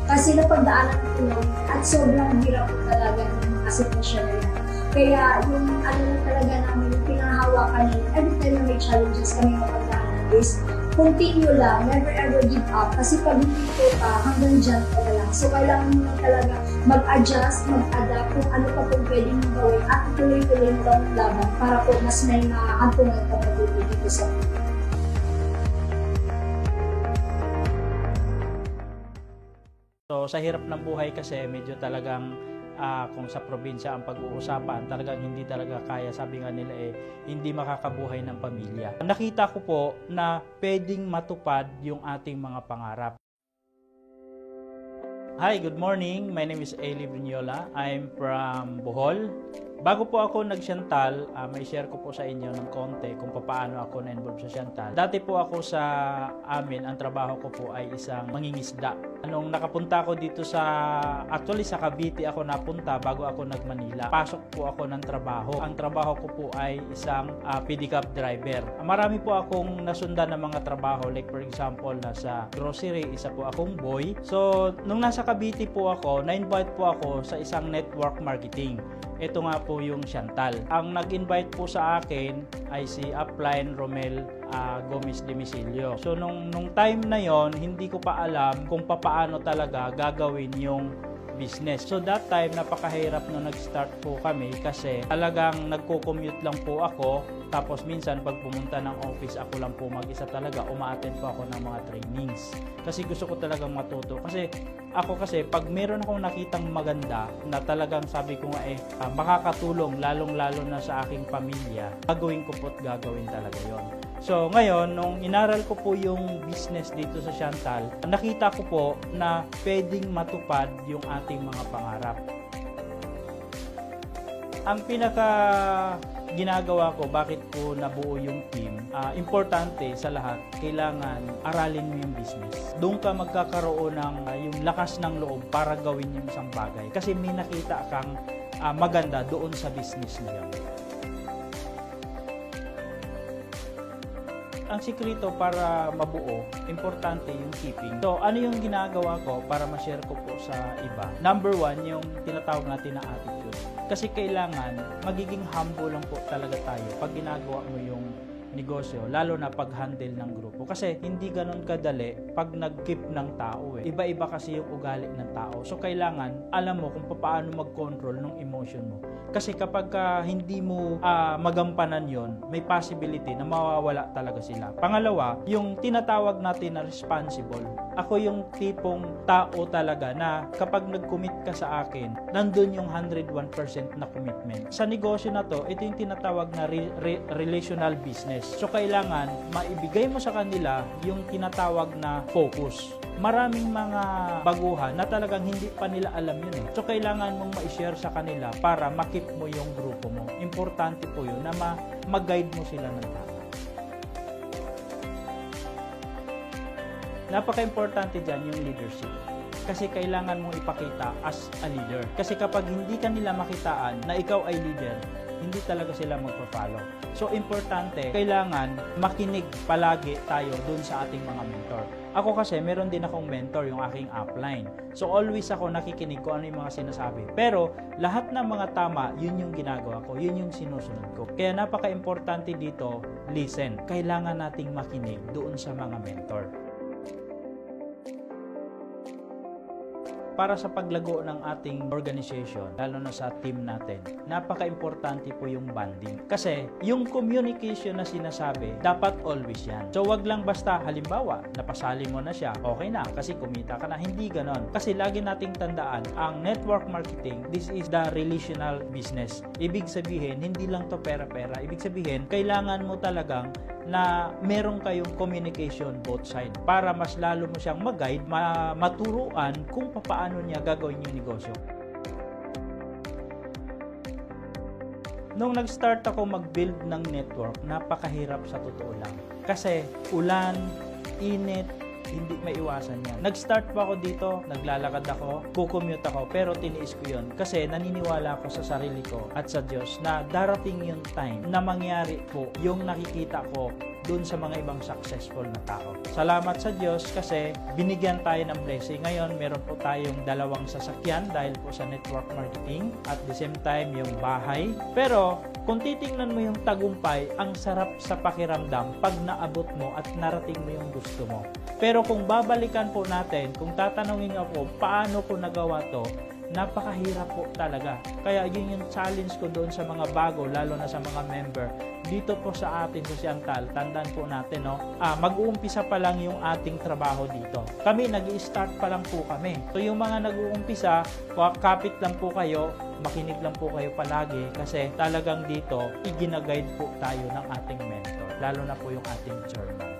Kasi napagdaanan po namin at sobrang hirap po talaga ng mga sitwasyon na yan. Kaya yung ano na talaga namin, yung pinahawakan namin, every time na may challenges kami mapagdaanan is continue lang, never ever give up. Kasi pag hindi po ka, hanggang dyan ka na lang. So kailangan mo na talaga mag-adjust, mag-adapt kung ano pa po pwede mong gawin at tuloy-tuloy mo lang laban para po mas may maaampungan ka pa dito sa mga. So sa hirap ng buhay kasi medyo talagang kung sa probinsya ang pag-uusapan, talagang hindi talaga kaya, sabi nga nila hindi makakabuhay ng pamilya. Nakita ko po na pwedeng matupad yung ating mga pangarap. Hi, good morning. My name is Eli Brignola. I'm from Bohol. Bago po ako nag-Chantal, may share ko po sa inyo ng konti kung paano ako na-involve sa Chantal. Dati po ako sa amin, ang trabaho ko po ay isang mangingisda. Nung nakapunta ako dito actually sa Cavite ako napunta bago ako nag-Manila. Pasok po ako ng trabaho. Ang trabaho ko po ay isang pedicab driver. Marami po akong nasundan ng mga trabaho, like for example, nasa grocery, isa po akong boy. So, nung nasa Cavite po ako, na-invite po ako sa isang network marketing. Ito nga po yung Chantal. Ang nag-invite po sa akin ay si Upline Romel Gomez Demisilio. So nung time na yon, hindi ko pa alam kung paano talaga gagawin yung business. So that time, napakahirap nung nag-start po kami kasi talagang nagko-commute lang po ako. Tapos minsan pag pumunta ng office, ako lang po mag-isa talaga. Uma-attend po ako ng mga trainings. Kasi gusto ko talagang matuto. Kasi pag meron akong nakitang maganda na talagang sabi ko nga makakatulong lalong-lalo na sa aking pamilya, gagawin ko po't gagawin talaga yon. So ngayon, nung inaral ko po yung business dito sa Chantal, nakita ko po na pwedeng matupad yung ating mga pangarap. Ang pinaka ginagawa ko, bakit ko nabuo yung team, importante sa lahat, kailangan aralin mo yung business. Doon ka magkakaroon ng yung lakas ng loob para gawin yung isang bagay. Kasi may nakita kang maganda doon sa business niya. Ang sikreto para mabuo, importante yung keeping. So, ano yung ginagawa ko para ma-share ko po sa iba? Number 1, yung tinatawag natin na attitude. Kasi kailangan, magiging humble lang po talaga tayo pag ginagawa mo yung negosyo, lalo na pag-handle ng grupo. Kasi hindi ganun kadali pag nag-keep ng tao. Iba-iba kasi yung ugali ng tao. So, kailangan, alam mo kung paano mag-control ng emotion mo. Kasi kapag hindi mo magampanan yon, may possibility na mawawala talaga sila. Pangalawa, yung tinatawag natin na responsible. Ako yung tipong tao talaga na kapag nag-commit ka sa akin, nandun yung 101% na commitment. Sa negosyo na to, ito yung tinatawag na relational business. So, kailangan maibigay mo sa kanila yung tinatawag na focus. Maraming mga baguhan na talagang hindi pa nila alam yun eh. So, kailangan mong ma-share sa kanila para makip mo yung grupo mo. Importante po yun na mag-guide mo sila ng tama. Napaka-importante dyan yung leadership. Kasi kailangan mong ipakita as a leader. Kasi kapag hindi ka nila makitaan na ikaw ay leader, hindi talaga sila magpa-follow. So, importante, kailangan makinig palagi tayo dun sa ating mga mentor. Ako kasi, meron din akong mentor, yung aking upline. So, always ako nakikinig kung ano yung mga sinasabi. Pero, lahat ng mga tama, yun yung ginagawa ko, yun yung sinusunod ko. Kaya napaka-importante dito, listen. Kailangan nating makinig doon sa mga mentor. Para sa paglago ng ating organization, lalo na sa team natin, napaka-importante po yung bonding. Kasi yung communication na sinasabi, dapat always yan. So wag lang basta, halimbawa, napasali mo na siya, okay na, kasi kumita ka na. Hindi ganon. Kasi lagi nating tandaan, ang network marketing, this is the relational business. Ibig sabihin, hindi lang to pera-pera. Ibig sabihin, kailangan mo talagang na meron kayong communication both side para mas lalo mo siyang mag-guide, maturuan kung paano niya gagawin yung negosyo. Nung nag-start ako mag-build ng network, napakahirap sa totoo lang. Kasi ulan, init, hindi maiwasan yan. Nag-start pa ako dito, naglalakad ako, kukommute ako, pero tiniis ko yun. Kasi naniniwala ako sa sarili ko at sa Diyos na darating yung time na mangyari po yung nakikita ko dun sa mga ibang successful na tao. Salamat sa Diyos kasi binigyan tayo ng blessing. Ngayon, meron po tayong 2 sasakyan dahil po sa network marketing at the same time yung bahay. Pero kung titingnan mo yung tagumpay, ang sarap sa pakiramdam pag naabot mo at narating mo yung gusto mo. Pero kung babalikan po natin, kung tatanungin ako paano ko nagawa to, napakahirap po talaga. Kaya yun yung challenge ko doon sa mga bago, lalo na sa mga member. Dito po sa atin sa Siantal, tandaan po natin, no? Mag-uumpisa pa lang yung ating trabaho dito. Kami, nag-i-start pa lang po kami. So yung mga nag-uumpisa, kapit lang po kayo, makinig lang po kayo palagi kasi talagang dito, igina-guide po tayo ng ating mentor, lalo na po yung ating chairman.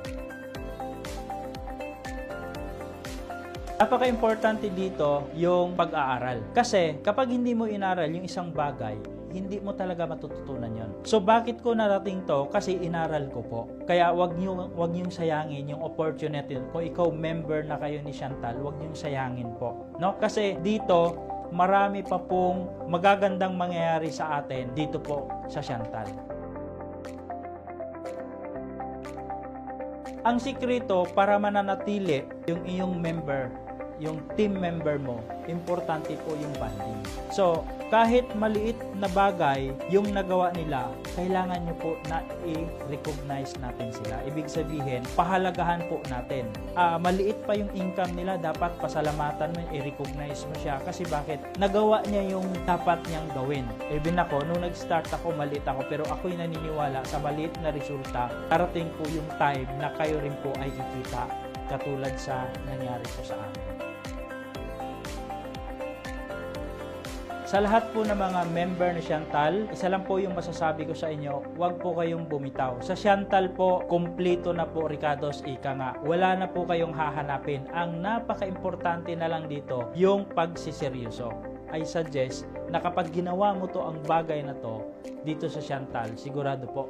Napaka-importante dito yung pag-aaral. Kasi kapag hindi mo inaral yung isang bagay, hindi mo talaga matututunan yon. So bakit ko narating to? Kasi inaral ko po. Kaya wag niyong sayangin yung opportunity. Kung ikaw member na kayo ni Siantal, wag niyong sayangin po. No? Kasi dito, marami pa pong magagandang mangyayari sa atin dito po sa Siantal. Ang sikreto para mananatili yung iyong member, yung team member mo, importante po yung bonding. So, kahit maliit na bagay yung nagawa nila, kailangan nyo po na i-recognize natin sila. Ibig sabihin, pahalagahan po natin. Maliit pa yung income nila, dapat pasalamatan mo, i-recognize mo siya. Kasi bakit? Nagawa niya yung dapat niyang gawin. Even ako, nung nag-start ako, maliit ako, pero ako'y naniniwala sa maliit na resulta. Darating po yung time na kayo rin po ay kikita katulad sa nangyari po sa amin. Sa lahat po ng mga member na Siantal, isa lang po yung masasabi ko sa inyo, huwag po kayong bumitaw. Sa Siantal po, kumpleto na po, Ricardo's ika nga. Wala na po kayong hahanapin. Ang napaka-importante na lang dito, yung pagsiseryoso. I suggest na kapag ginawa mo to ang bagay na to dito sa Chantal, sigurado po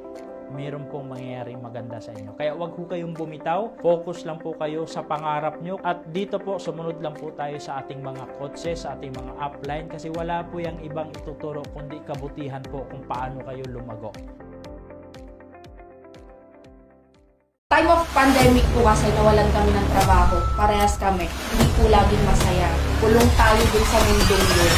meron pong mangyayaring maganda sa inyo. Kaya wag po kayong bumitaw, focus lang po kayo sa pangarap nyo, at dito po sumunod lang po tayo sa ating mga coaches, sa ating mga upline, kasi wala po yung ibang ituturo kundi kabutihan po kung paano kayo lumago. Time of pandemic po kasi nawalan kami ng trabaho. Parehas kami. Hindi po laging masaya. Kulong tayo din sa mundong yun.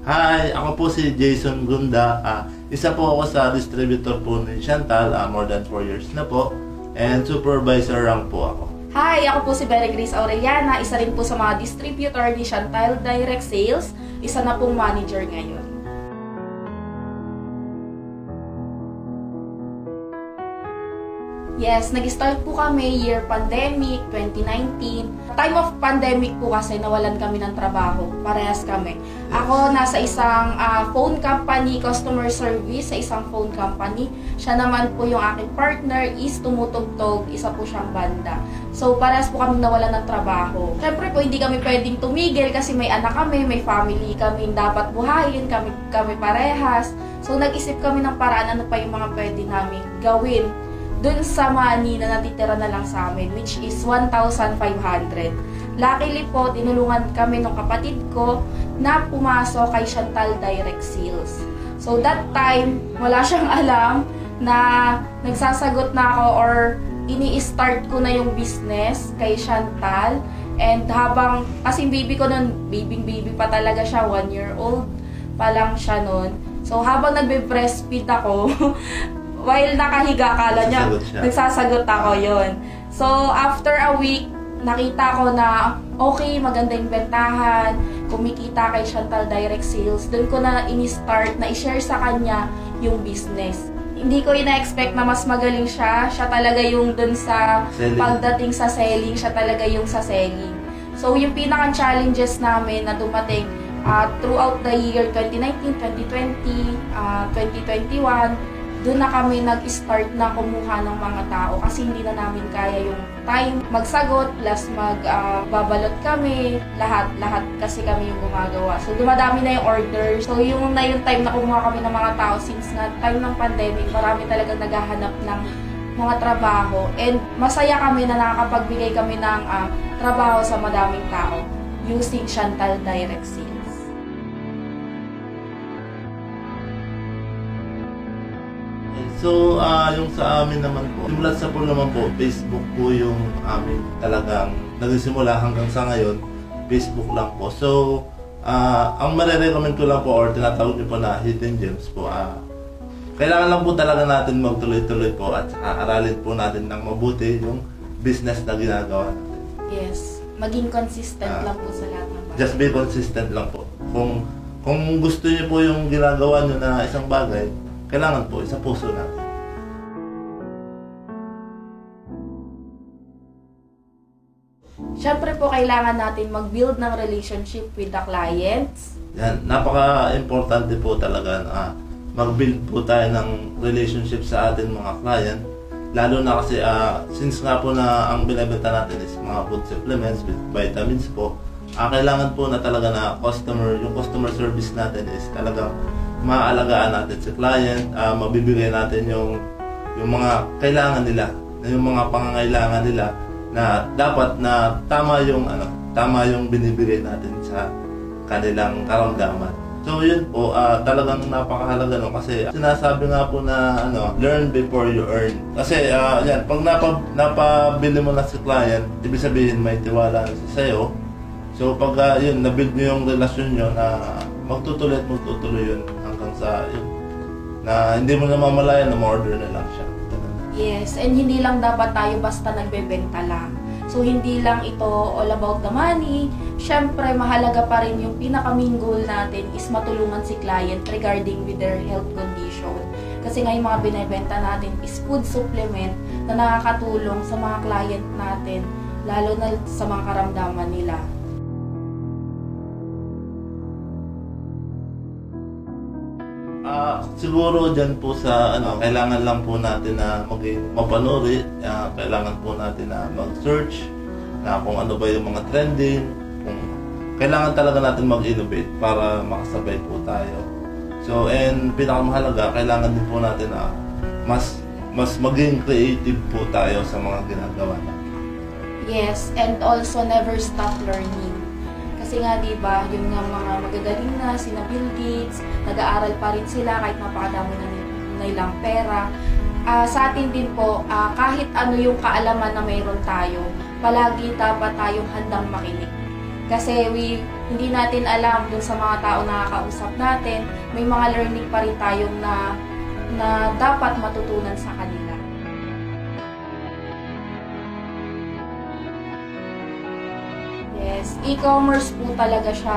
Hi, ako po si Jason Gunda. Isa po ako sa distributor po ni Chantal, more than 4 years na po. And supervisor rank po ako. Hi, ako po si Berry Grace Aureliana. Isa rin po sa mga distributor ni Chantal Direct Sales. Isa na pong manager ngayon. Yes, nag-start po kami year pandemic, 2019. Time of pandemic po kasi nawalan kami ng trabaho. Parehas kami. Ako nasa isang phone company, customer service sa isang phone company. Siya naman po yung aking partner is tumutugtog, isa po siyang banda. So parehas po kami nawalan ng trabaho. Siyempre po hindi kami pwedeng tumigil kasi may anak kami, may family kami dapat buhayin, kami parehas. So nag-isip kami ng paraan ano pa yung mga pwede namin gawin dun sa money na natitira na lang sa amin, which is 1,500. Luckily po, tinulungan kami ng kapatid ko na pumasok kay Chantal Direct Sales. So that time, wala siyang alam na nagsasagot na ako or ini-start ko na yung business kay Chantal. And habang, kasi baby ko nun, baby pa talaga siya, 1 year old pa lang siya nun. So habang nagbe-breastfeed ako, while nakahiga, kala niya, nagsasagot ako yon. So, after a week, nakita ko na okay, maganda yung bentahan, kumikita kay Chantal Direct Sales. Doon ko na ini-start na i-share sa kanya yung business. Hindi ko ina-expect na mas magaling siya. Siya talaga yung doon sa pagdating sa selling, siya talaga yung sa selling. So, yung pinaka-challenges namin na dumating throughout the year 2019, 2020, 2021, doon na kami nag-start na kumuha ng mga tao kasi hindi na namin kaya yung time magsagot plus magbabalot kami, lahat kasi kami yung gumagawa. So dumadami na yung orders. So yung time na kumuha kami ng mga tao since na time ng pandemic, marami talagang naghahanap ng mga trabaho and masaya kami na nakakapagbigay kami ng trabaho sa madaming tao using Chantal Direct Sales. So, yung sa amin naman po, simulat sa po naman po, Facebook po yung amin talagang nagsimula hanggang sa ngayon, Facebook lang po. So, ang marirecommend ko lang po or tinatawag niyo po na hidden gems po, kailangan lang po talaga natin magtuloy-tuloy po at aralin po natin ng mabuti yung business na ginagawa natin. Yes, maging consistent lang po sa lahat ng bagay. Just be consistent lang po. Kung gusto niyo po yung ginagawa niyo na isang bagay, kailangan po, sa puso natin. Siyempre po, kailangan natin mag-build ng relationship with the clients. Yan, napaka-importante po talaga na mag-build po tayo ng relationship sa ating mga client. Lalo na kasi, since nga po na ang binibenta natin is mga food supplements with vitamins po, kailangan po na talaga na yung customer service natin is talagang maaalagaan natin sa client, mabibigay natin yung mga kailangan nila, yung mga pangangailangan nila na dapat na tama yung binibigay natin sa kanilang karamdaman. So yun po, talagang napakahalaga no kasi sinasabi nga po na learn before you earn. Kasi yan, pag napabili mo na si client, ibig sabihin may tiwala na sa iyo. So pag yun, na-build nyo yung relasyon nyo na magtutuloy yun hanggang sa yun, na hindi mo na mamalayan na ma-order na lang siya. Yes, and hindi lang dapat tayo basta nagbebenta lang. So hindi lang ito all about the money. Siyempre, mahalaga pa rin yung pinaka-main goal natin is matulungan si client regarding with their health condition. Kasi nga yung mga binibenta natin is food supplement na nakakatulong sa mga client natin, lalo na sa mga karamdaman nila. Siguro dyan po sa kailangan lang po natin na maging mapanuri, kailangan po natin na mag-search na kung ano ba yung mga trending, Kung kailangan talaga natin mag-innovate para makasabay po tayo. So, and pinakamahalaga, kailangan din po natin na mas maging creative po tayo sa mga ginagawa natin. Yes, and also never stop learning. Kasi nga, di ba, yung mga magagaling na, sina Bill Gates, nag-aaral pa rin sila kahit napakadami na nilang pera. Sa atin din po, kahit ano yung kaalaman na mayroon tayo, palagi dapat tayong handang makinig. Kasi hindi natin alam dun sa mga tao na nakakausap natin, may mga learning pa rin tayong na dapat matutunan sa kanila. Yes, e-commerce po talaga siya,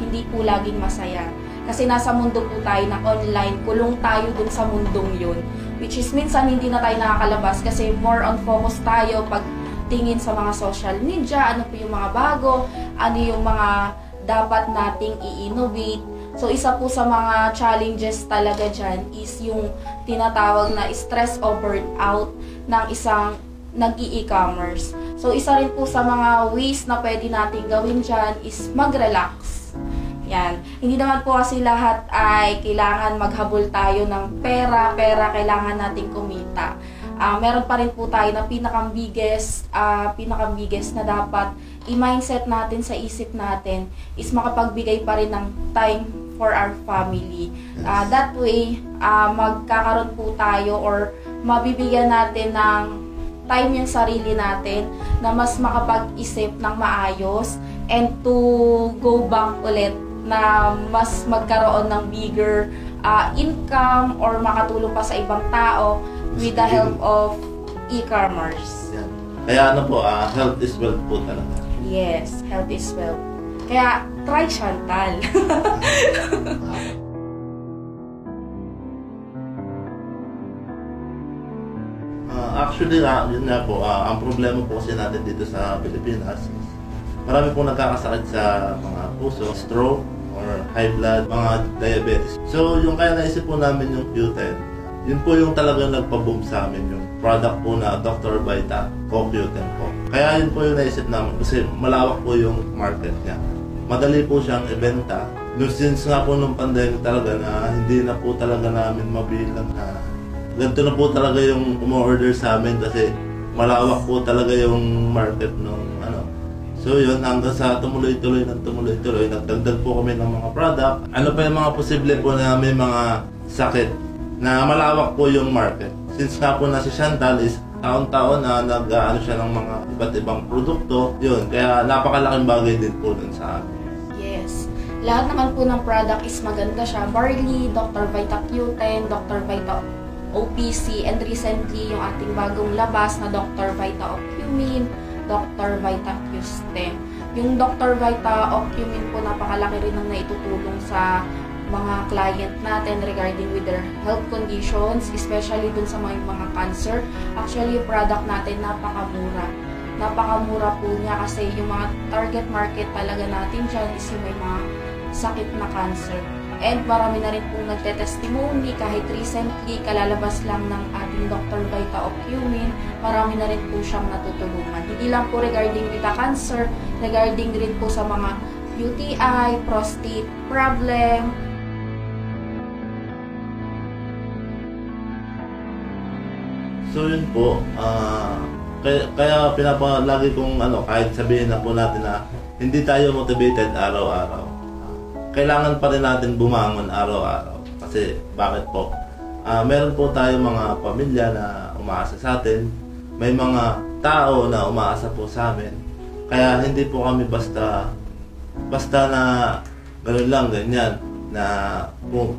hindi po laging masaya. Kasi nasa mundo po tayo ng online, kulong tayo dun sa mundong yun. Which is minsan hindi na tayo nakakalabas kasi more on focus tayo pag tingin sa mga social media, ano po yung mga bago, ano yung mga dapat nating i-innovate. So isa po sa mga challenges talaga dyan is yung tinatawag na stress o burnout ng isang nag-e-commerce. So isa rin po sa mga ways na pwede natin gawin dyan is mag-relax. Yan. Hindi naman po kasi lahat ay kailangan maghabol tayo ng pera, kailangan natin kumita. Meron pa rin po tayo na pinakang-biggest na dapat i-mindset natin sa isip natin is makapagbigay pa rin ng time for our family. That way, magkakaroon po tayo or mabibigyan natin ng time yung sarili natin na mas makapag-isip ng maayos and to go back ulit na mas magkaroon ng bigger income or makatulong pa sa ibang tao with the help of e-commerce. Kaya ano po, health is wealth po talaga. Yes, health is wealth. Kaya try Chantal. Actually, yun nga po, ang problema po kasi natin dito sa Pilipinas, marami pong nagkakasakit sa mga puso, stroke, or high blood, mga diabetes. So, yung kaya naisip po namin yung Q10, yun po yung talagang nagpa-boom sa amin, yung product po na Dr. Vita Q10 po. Kaya yun po yung naisip namin kasi malawak po yung market niya. Madali po siyang ibenta. Since nga po nung pandemic talaga na hindi na po talaga namin mabilang na ganito na po talaga yung umu-order sa amin kasi malawak po talaga yung market nung ano. So yun, hanggang sa tumuloy-tuloy, nagdagdag po kami ng mga product. Ano pa yung mga posible po na may mga sakit na malawak po yung market. Since nga po na si Chantal is taon-taon na nag-ano siya ng mga iba't ibang produkto, yun, kaya napakalaking bagay din po dun sa amin. Yes. Lahat naman po ng product is maganda siya. Barley, Dr. Vita Q10, Dr. Vita OPC, and recently yung ating bagong labas na Dr. Vita Ocumin, Dr. Vita Q-Stem. Yung Dr. Vita Ocumin po napakalaki rin ang naitutulong sa mga client natin regarding with their health conditions, especially dun sa mga cancer. Actually, yung product natin napakamura. Napakamura po niya kasi yung mga target market talaga natin dyan is yung may mga sakit na cancer. And marami na rin pong nagte-testimony kahit recently kalalabas lang ng ating Dr. Vita Ocumin, marami na rin po siyang natutulungan. Hindi lang po regarding with the cancer, regarding rin po sa mga UTI, prostate problem. So yun po, kaya pinapalagi kong kahit sabihin na po natin na hindi tayo motivated araw-araw. Kailangan pa rin natin bumangon araw-araw. Kasi bakit po? Meron po tayo mga pamilya na umaasa sa atin. May mga tao na umaasa po sa amin. Kaya hindi po kami basta na gano'n lang, ganyan. Na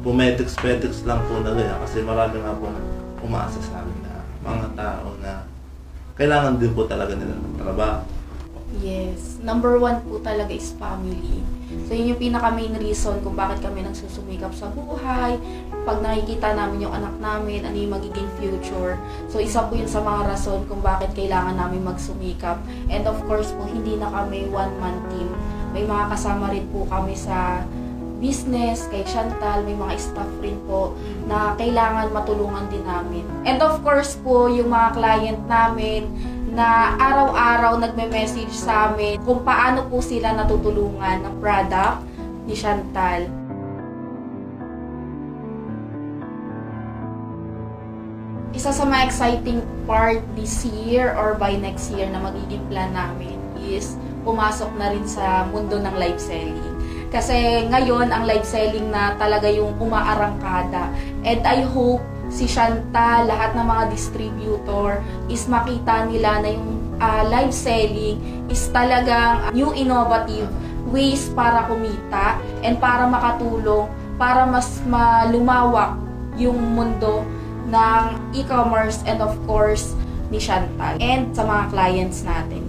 pumetics-petics lang po na ganyan. Kasi marami nga po umaasa sa amin na mga tao na kailangan din po talaga nila ng trabaho. Yes. Number one po talaga is family. So, yun yung pinaka-main reason kung bakit kami nagsusumikap sa buhay. Pag nakikita namin yung anak namin, ano yung magiging future. So, isa po yun sa mga rason kung bakit kailangan namin magsumikap. And of course po, hindi na kami one-man team. May mga kasama rin po kami sa business, kay Chantal, may mga staff rin po na kailangan matulungan din namin. And of course po, yung mga client namin na araw-araw nagme-message sa amin kung paano po sila natutulungan ng product ni Chantal. Isa sa mga exciting part this year or by next year na magiging plan namin is pumasok na rin sa mundo ng live selling. Kasi ngayon, ang live selling na talaga yung umaarangkada. And I hope si Chantal, lahat ng mga distributor, is makita nila na yung live selling is talagang new innovative ways para kumita and para makatulong, para mas lumawak yung mundo ng e-commerce and of course ni Chantal and sa mga clients natin.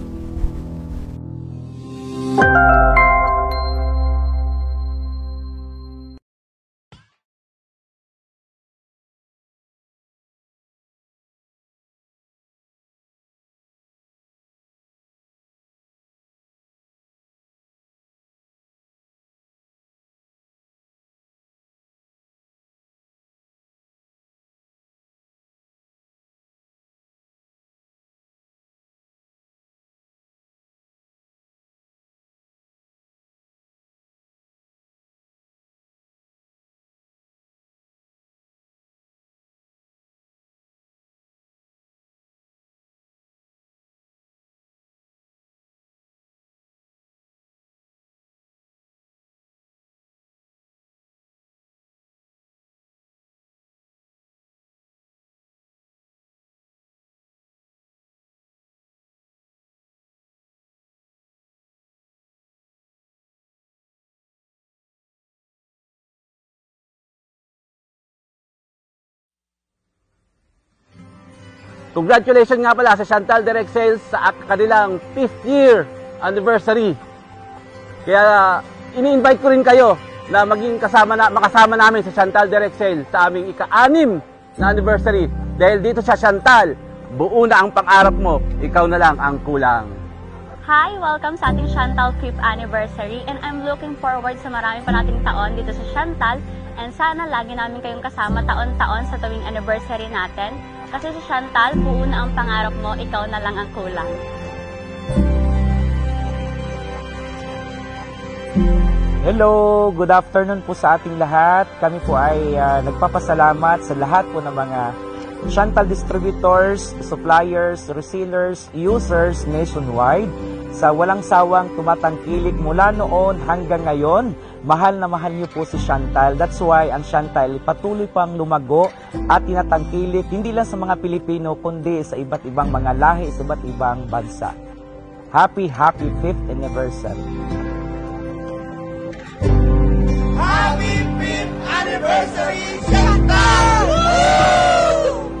Congratulations nga pala sa Chantal Direct Sales sa kanilang 5th year anniversary. Kaya ini-invite ko rin kayo na makasama namin sa Chantal Direct Sales sa aming ika-6 na anniversary. Dahil dito sa Chantal, buo na ang pangarap mo, ikaw na lang ang kulang. Hi! Welcome sa ating Chantal 5th anniversary and I'm looking forward sa marami pa nating taon dito sa Chantal and sana lagi namin kayong kasama taon-taon sa tuwing anniversary natin. Kasi sa Chantal, buo na ang pangarap mo, ikaw na lang ang kulang. Hello! Good afternoon po sa ating lahat. Kami po ay nagpapasalamat sa lahat po ng mga Chantal distributors, suppliers, resellers, users nationwide sa walang sawang tumatangkilik mula noon hanggang ngayon. Mahal na mahal niyo po si Chantal. That's why ang Chantal patuloy pang lumago at tinatangkilik hindi lang sa mga Pilipino kundi sa iba't ibang mga lahi, sa iba't ibang bansa. Happy 5th anniversary! Happy 5th anniversary, Chantal!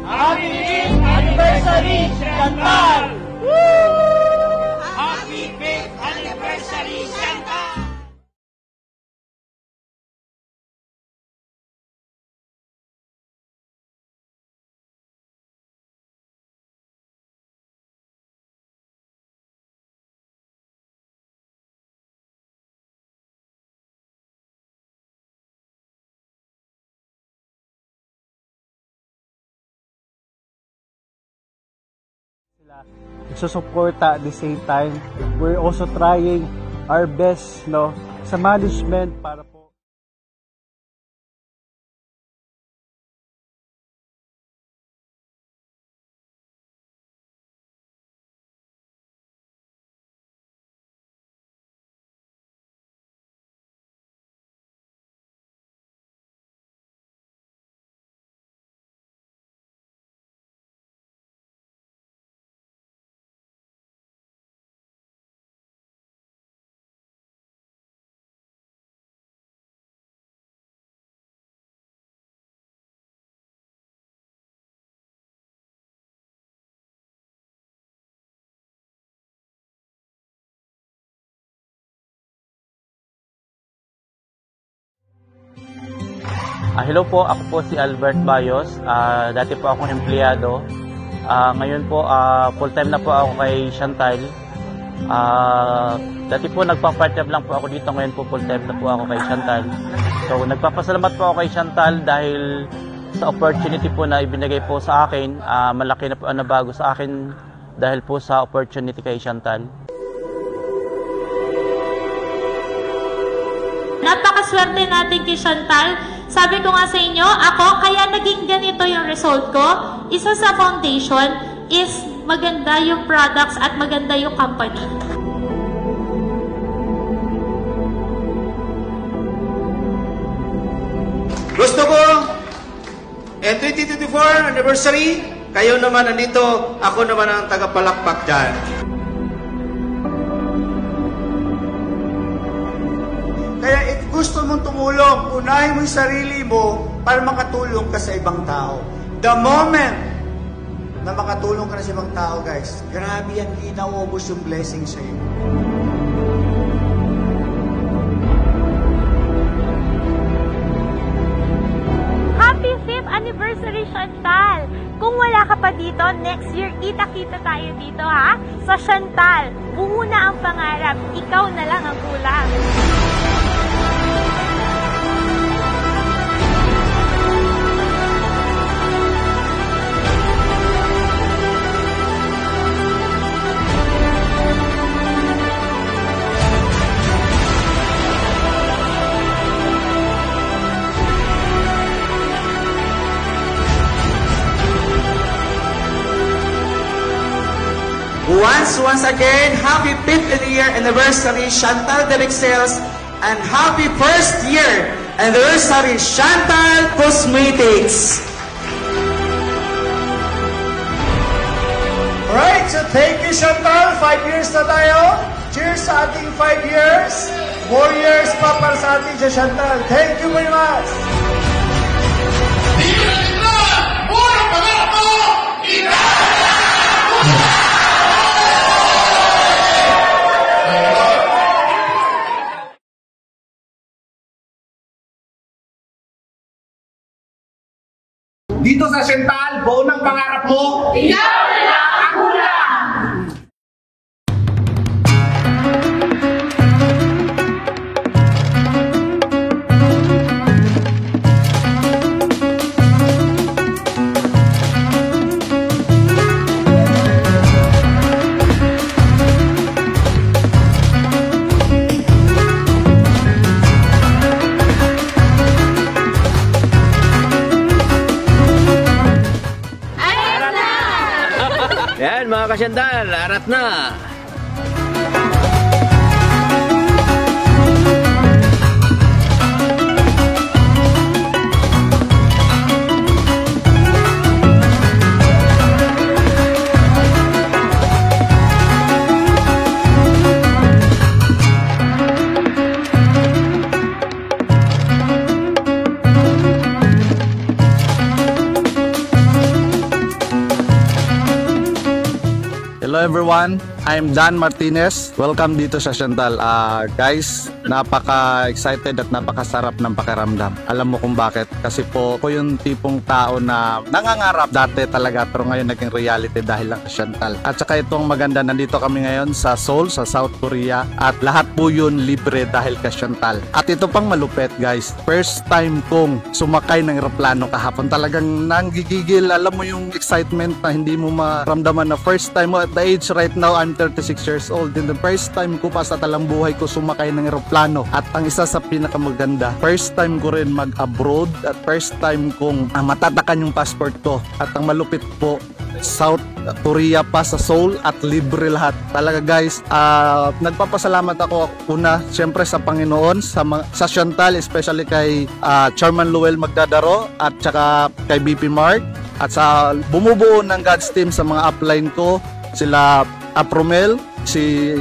Happy 5th anniversary, Chantal! Happy 5th anniversary, Chantal! Susuporta at the same time. We're also trying our best sa management para po Hello po, ako po si Albert Bayos. Dati po akong empleyado. Ngayon po, full-time na po ako kay Chantal. Dati po nagpa-part-time lang po ako dito. Ngayon po full-time na po ako kay Chantal. So, nagpapasalamat po ako kay Chantal dahil sa opportunity po na ibinigay po sa akin. Malaki na po ang nabago sa akin dahil po sa opportunity kay Chantal. Napakaswerte natin kay Chantal. Sabi ko nga sa inyo, ako, kaya naging ganito yung result ko. Isa sa foundation is maganda yung products at maganda yung company. Gusto ko, 2024 anniversary, kayo naman nandito, ako naman ang tagapalakpak dyan. Kaya if gusto mong tumulong, unahin mo yung sarili mo para makatulong ka sa ibang tao. The moment na makatulong ka na sa ibang tao, guys, grabe yan, inaubos yung blessing sa iyo. Happy 5th anniversary, Chantal! Kung wala ka pa dito, next year, kita-kita tayo dito, ha? Sa Chantal, buo na ang pangarap, ikaw na lang ang kulang. Once again, happy 5th year anniversary Chantal Direct Sales and happy 1st year anniversary Chantal Cosmetics. Alright, so thank you Chantal, 5 years na tayo. Cheers sa ating 5 years. More years pa para sa ating sa Chantal. Thank you very much. Dito sa Chantal, buo ng pangarap mo. Ikaw na lang ang kulang! Yan mga ka-Chantal, arat na! Hello everyone, I'm Dan Martinez. Welcome dito sa Chantal. Guys, napaka-excited at napakasarap ng pakiramdam. Alam mo kung bakit? Kasi po, ako yung tipong tao na nangangarap dati talaga pero ngayon naging reality dahil lang sa Chantal. At saka itong maganda, nandito kami ngayon sa Seoul, sa South Korea at lahat po yun libre dahil kay Chantal. At ito pang malupit guys, first time kong sumakay ng eroplano kahapon. Talagang nanggigigil, alam mo yung excitement na hindi mo maramdaman na first time mo at the age right now, I'm 36 years old. And the first time ko pa sa talang buhay ko sumakay ng eroplano. At ang isa sa pinakamaganda, first time ko rin mag-abroad at first time kong matatakan yung passport ko. At ang malupit po, South Korea pa sa Seoul at libre lahat. Talaga guys, nagpapasalamat ako una syempre sa Panginoon, sa Chantal, especially kay Chairman Luel Magdadaro at saka kay BP Mark at sa bumubuo ng God's team sa mga upline ko, sila Apromel, si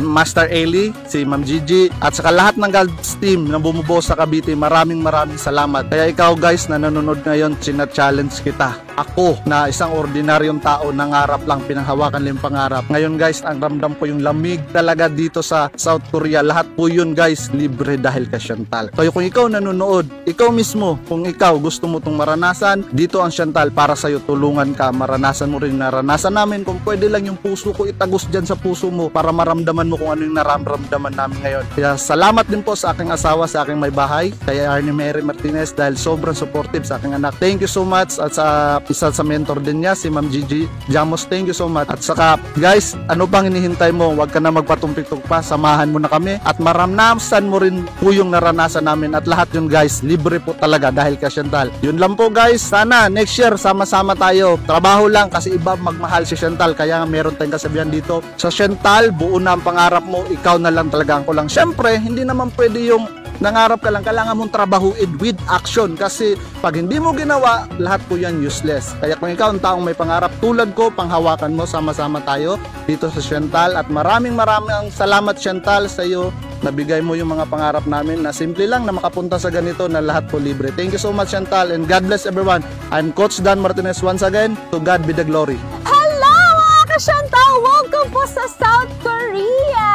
Master Eli, si Ma'am Gigi at saka lahat ng God's team na bumubuo sa Cavite. Maraming salamat. Kaya ikaw guys na nanonood ngayon, sina-challenge kita. Ako na isang ordinaryong tao, nangarap lang, pinanghawakan lang pangarap. Ngayon guys, ang ramdam ko yung lamig talaga dito sa South Korea. Lahat po yun guys, libre dahil kay Chantal. Kaya kung ikaw nanonood, ikaw mismo, kung ikaw gusto mo itong maranasan, dito ang Chantal para sa'yo, tulungan ka, maranasan mo rin naranasan namin. Kung pwede lang yung puso ko itagos dyan sa puso mo para maramdaman mararamdaman mo kung ano yung nararamdaman namin ngayon. Kaya salamat din po sa aking asawa, sa aking may bahay, kay Arnie Mary Martinez, dahil sobrang supportive sa aking anak. Thank you so much. At sa isa sa mentor din niya, si Ma'am Gigi Jamos, thank you so much. At saka guys, ano pang hinihintay mo? Huwag ka na magpatumpik-tuk pa, samahan mo na kami at maramnasan mo rin po yung naranasan namin, at lahat yun guys, libre po talaga dahil kay Chantal. Yun lang po guys, sana next year sama-sama tayo. Trabaho lang kasi iba magmahal si Chantal, kaya meron tayong kasabihan dito. Sa Chantal, buo na ang pangarap mo, ikaw na lang talaga ang kulang. Syempre, hindi naman pwede yung nangarap ka lang, kailangan mong trabahuin with action, kasi pag hindi mo ginawa, lahat po yan useless. Kaya kung ikaw ang taong may pangarap tulad ko, panghawakan mo, sama-sama tayo dito sa Chantal. At maraming salamat Chantal sa iyo, nabigay mo yung mga pangarap namin na simple lang na makapunta sa ganito na lahat po libre. Thank you so much Chantal, and God bless everyone. I'm Coach Dan Martinez once again. To God be the glory. Hello mga ka-Chantal! Welcome po sa South Korea!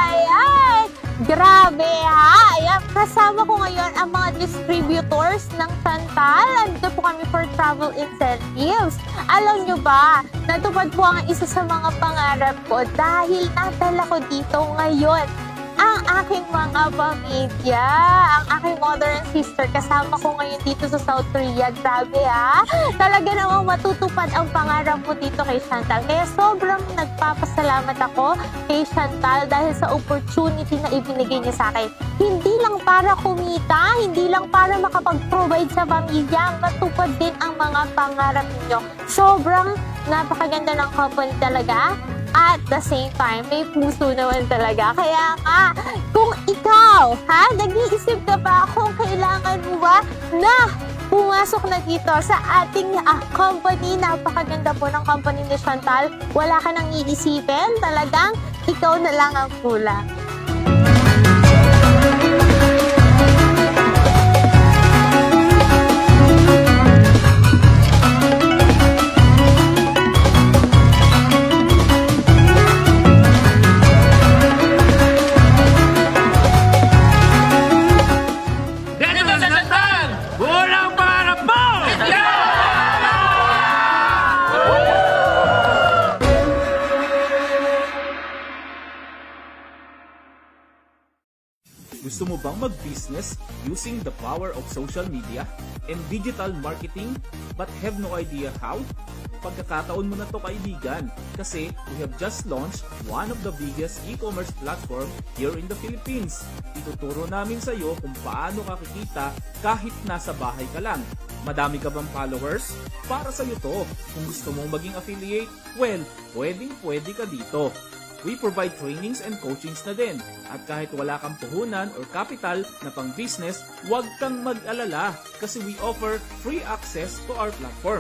Ayan! Grabe ha! Ayan, kasama ko ngayon ang mga distributors ng Chantal. Andito po kami for travel incentives. Alam nyo ba, natupad po ang isa sa mga pangarap ko dahil natala ko dito ngayon ang aking mga pamilya, ang aking mother and sister. Kasama ko ngayon dito sa South Korea. Grabe ha! Talaga namang matutupad ang pangarap mo dito kay Chantal. Kaya sobrang nagpapasalamat ako kay Chantal dahil sa opportunity na ibinigay niya sa akin. Hindi lang para kumita, hindi lang para makapag-provide sa pamilya, matupad din ang mga pangarap niyo. Sobrang napakaganda ng company talaga. At the same time, may puso naman talaga. Kaya nga, kung ikaw, nag-iisip ka ba kung kailangan mo ba na pumasok na dito sa ating company, napakaganda po ng company ni Chantal, wala ka nang iisipin, talagang ikaw na lang ang kulang. Gusto mo bang mag-business using the power of social media and digital marketing but have no idea how? Pagkakataon mo na to kaibigan, kasi we have just launched one of the biggest e-commerce platform here in the Philippines. Ituturo namin sa iyo kung paano ka kikita kahit nasa bahay ka lang. Madami ka bang followers? Para sa iyo to. Kung gusto mong maging affiliate, well, pwedeng-pwede ka dito. We provide trainings and coachings na din. At kahit wala kang puhunan or capital na pang business, huwag kang mag-alala kasi we offer free access to our platform.